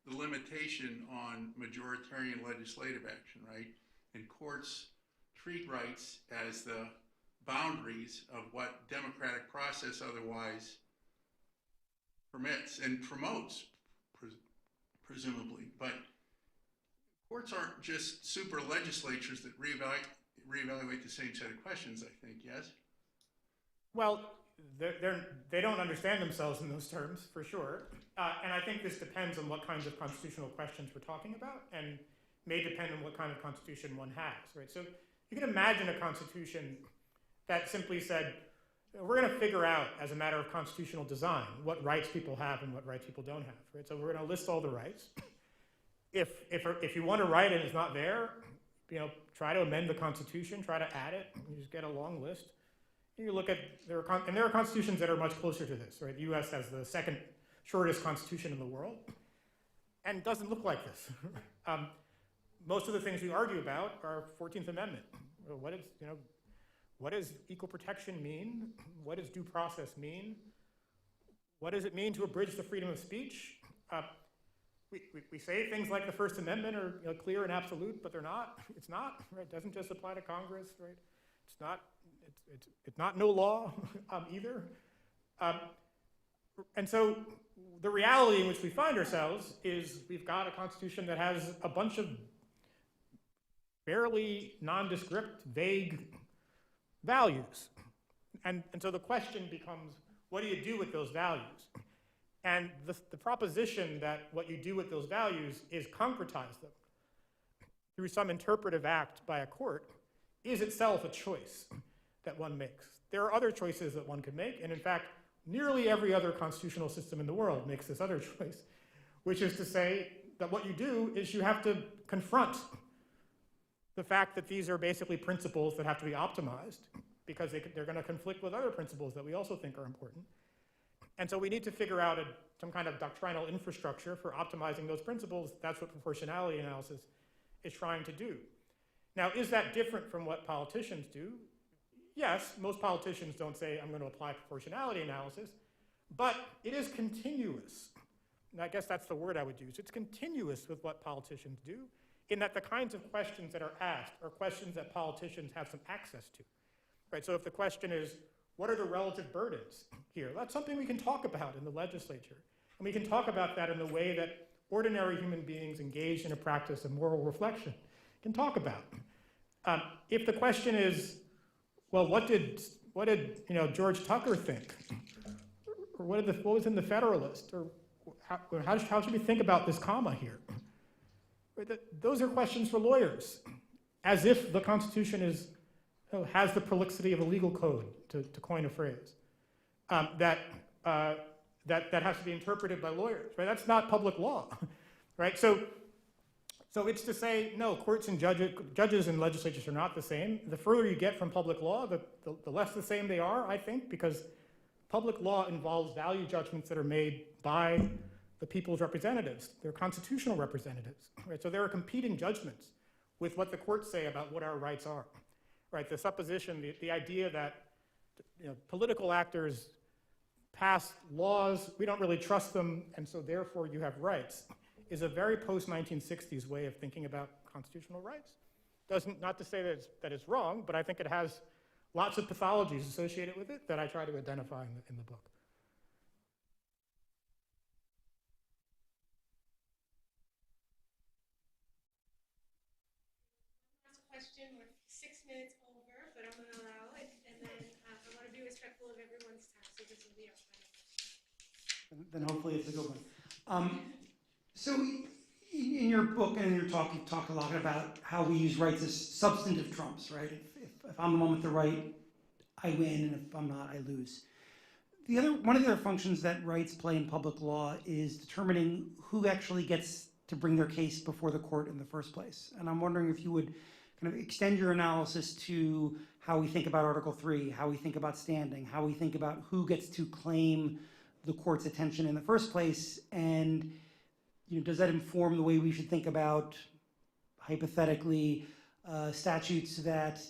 the limitation on majoritarian legislative action, right? And courts treat rights as the boundaries of what democratic process otherwise permits and promotes, presumably. But courts aren't just super legislatures that reevaluate the same set of questions, I think, yes? Well, they don't understand themselves in those terms, for sure. And I think this depends on what kinds of constitutional questions we're talking about, and may depend on what kind of constitution one has, right? So you can imagine a constitution that simply said, we're going to figure out, as a matter of constitutional design, what rights people have and what rights people don't have, right? So we're going to list all the rights. If you want a right and it's not there, try to amend the Constitution, try to add it. You just get a long list. You look at, there are constitutions that are much closer to this, right? The U.S. has the second shortest constitution in the world, and it doesn't look like this. most of the things we argue about are 14th Amendment. What does equal protection mean? What does due process mean? What does it mean to abridge the freedom of speech? We say things like the First Amendment are clear and absolute, but they're not. It's not, right? It doesn't just apply to Congress, right? It's not no law either. And so the reality in which we find ourselves is we've got a Constitution that has a bunch of fairly nondescript, vague values. And so the question becomes, what do you do with those values? And the proposition that what you do with those values is concretize them through some interpretive act by a court is itself a choice that one makes. There are other choices that one could make, and in fact, nearly every other constitutional system in the world makes this other choice, which is to say that what you do is you have to confront the fact that these are basically principles that have to be optimized because they're going to conflict with other principles that we also think are important. And so we need to figure out some kind of doctrinal infrastructure for optimizing those principles. That's what proportionality analysis is trying to do. Now, is that different from what politicians do? Yes, most politicians don't say, I'm going to apply proportionality analysis, but it is continuous. And I guess that's the word I would use. It's continuous with what politicians do, in that the kinds of questions that are asked are questions that politicians have some access to. Right? So if the question is, what are the relative burdens here? That's something we can talk about in the legislature. And we can talk about that in the way that ordinary human beings engaged in a practice of moral reflection can talk about. If the question is, well, what did George Tucker think? Or what was in the Federalist? Or how should we think about this comma here? Those are questions for lawyers, as if the Constitution has the prolixity of a legal code, to coin a phrase, that has to be interpreted by lawyers. Right? That's not public law, right? So it's to say, no, courts and judges and legislatures are not the same. The further you get from public law, the less the same they are, I think, because public law involves value judgments that are made by the people's representatives, their constitutional representatives. Right? So there are competing judgments with what the courts say about what our rights are. Right? The supposition, the idea that political actors pass laws, we don't really trust them, and so therefore you have rights, is a very post-1960s way of thinking about constitutional rights. Not to say that it's wrong, but I think it has lots of pathologies associated with it that I try to identify in the book. Last question. We're 6 minutes over, but I'm going to allow it. And then I want to be respectful of everyone's time, so this will be our final question. Then hopefully it's a good one. So in your book and in your talk, you talk a lot about how we use rights as substantive trumps, right? If I'm the one with the right, I win, and if I'm not, I lose. One of the other functions that rights play in public law is determining who actually gets to bring their case before the court in the first place. And I'm wondering if you would kind of extend your analysis to how we think about Article 3, how we think about standing, how we think about who gets to claim the court's attention in the first place, and does that inform the way we should think about, hypothetically, statutes that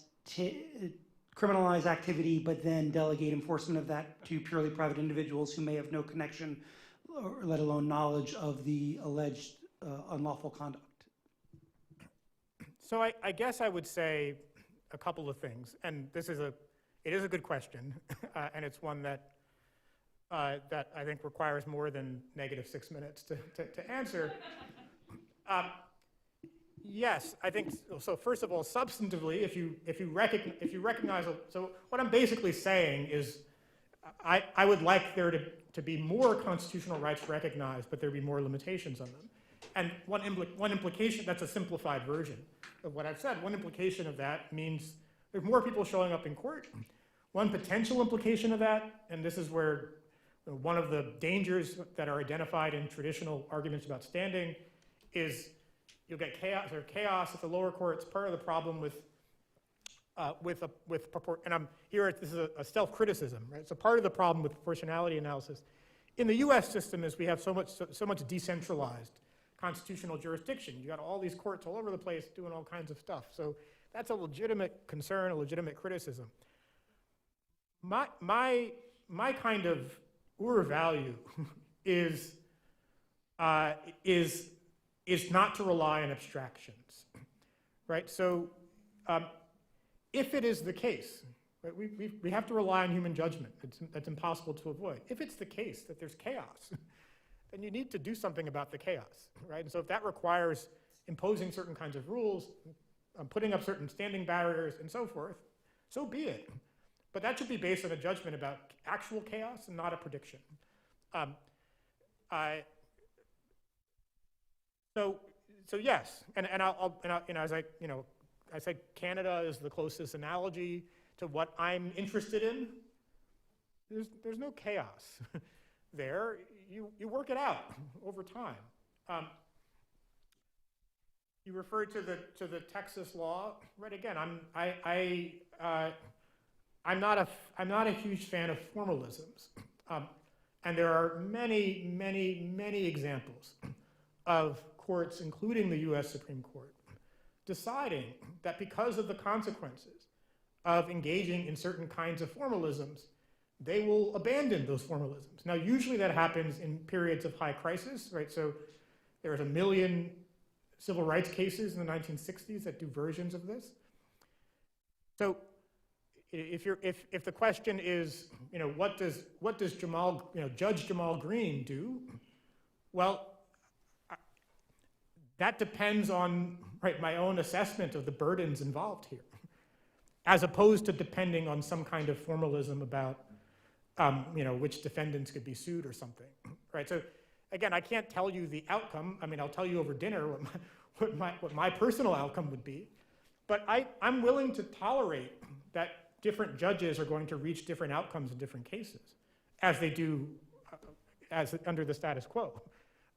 criminalize activity but then delegate enforcement of that to purely private individuals who may have no connection, or let alone knowledge of the alleged unlawful conduct? So I guess I would say a couple of things, and it is a good question, and it's one that I think requires more than negative 6 minutes to answer. Yes, I think so. First of all, substantively, if you recognize, so what I'm basically saying is, I would like there to be more constitutional rights recognized, but there be more limitations on them. And one implication, that's a simplified version of what I've said. One implication of that means there's more people showing up in court. One potential implication of that, and this is where one of the dangers that are identified in traditional arguments about standing, is you'll get chaos at the lower courts. Part of the problem with and I'm here. This is a self-criticism, right? So part of the problem with proportionality analysis in the U.S. system is we have so much decentralized constitutional jurisdiction. You got all these courts all over the place doing all kinds of stuff. So that's a legitimate concern, a legitimate criticism. My kind of value is not to rely on abstractions, right? So if it is the case, right, we have to rely on human judgment. That's impossible to avoid. If it's the case that there's chaos, then you need to do something about the chaos, right? And so if that requires imposing certain kinds of rules, putting up certain standing barriers and so forth, so be it. But that should be based on a judgment about actual chaos and not a prediction. So yes, and as I said, Canada is the closest analogy to what I'm interested in. There's no chaos there. You work it out over time. You referred to the Texas law, right? Again, I'm not a huge fan of formalisms, and there are many examples of courts, including the U.S. Supreme Court, deciding that because of the consequences of engaging in certain kinds of formalisms, they will abandon those formalisms. Now, usually that happens in periods of high crisis, right? So there was 1 million civil rights cases in the 1960s that do versions of this. So if the question is, what does Judge Jamal Green do? Well, that depends on my own assessment of the burdens involved here, as opposed to depending on some kind of formalism about which defendants could be sued or something, right? So again, I can't tell you the outcome. I mean, I'll tell you over dinner what my personal outcome would be, but I'm willing to tolerate that different judges are going to reach different outcomes in different cases, as they do as under the status quo.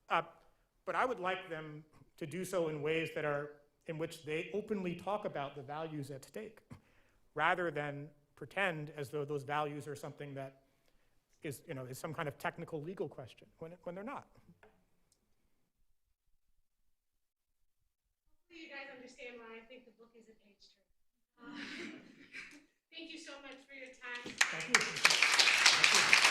But I would like them to do so in ways in which they openly talk about the values at stake, rather than pretend as though those values are something that is some kind of technical legal question when they're not. Hopefully you guys understand why I think the book is a page turner. Thank you so much for your time. Thank you. Thank you.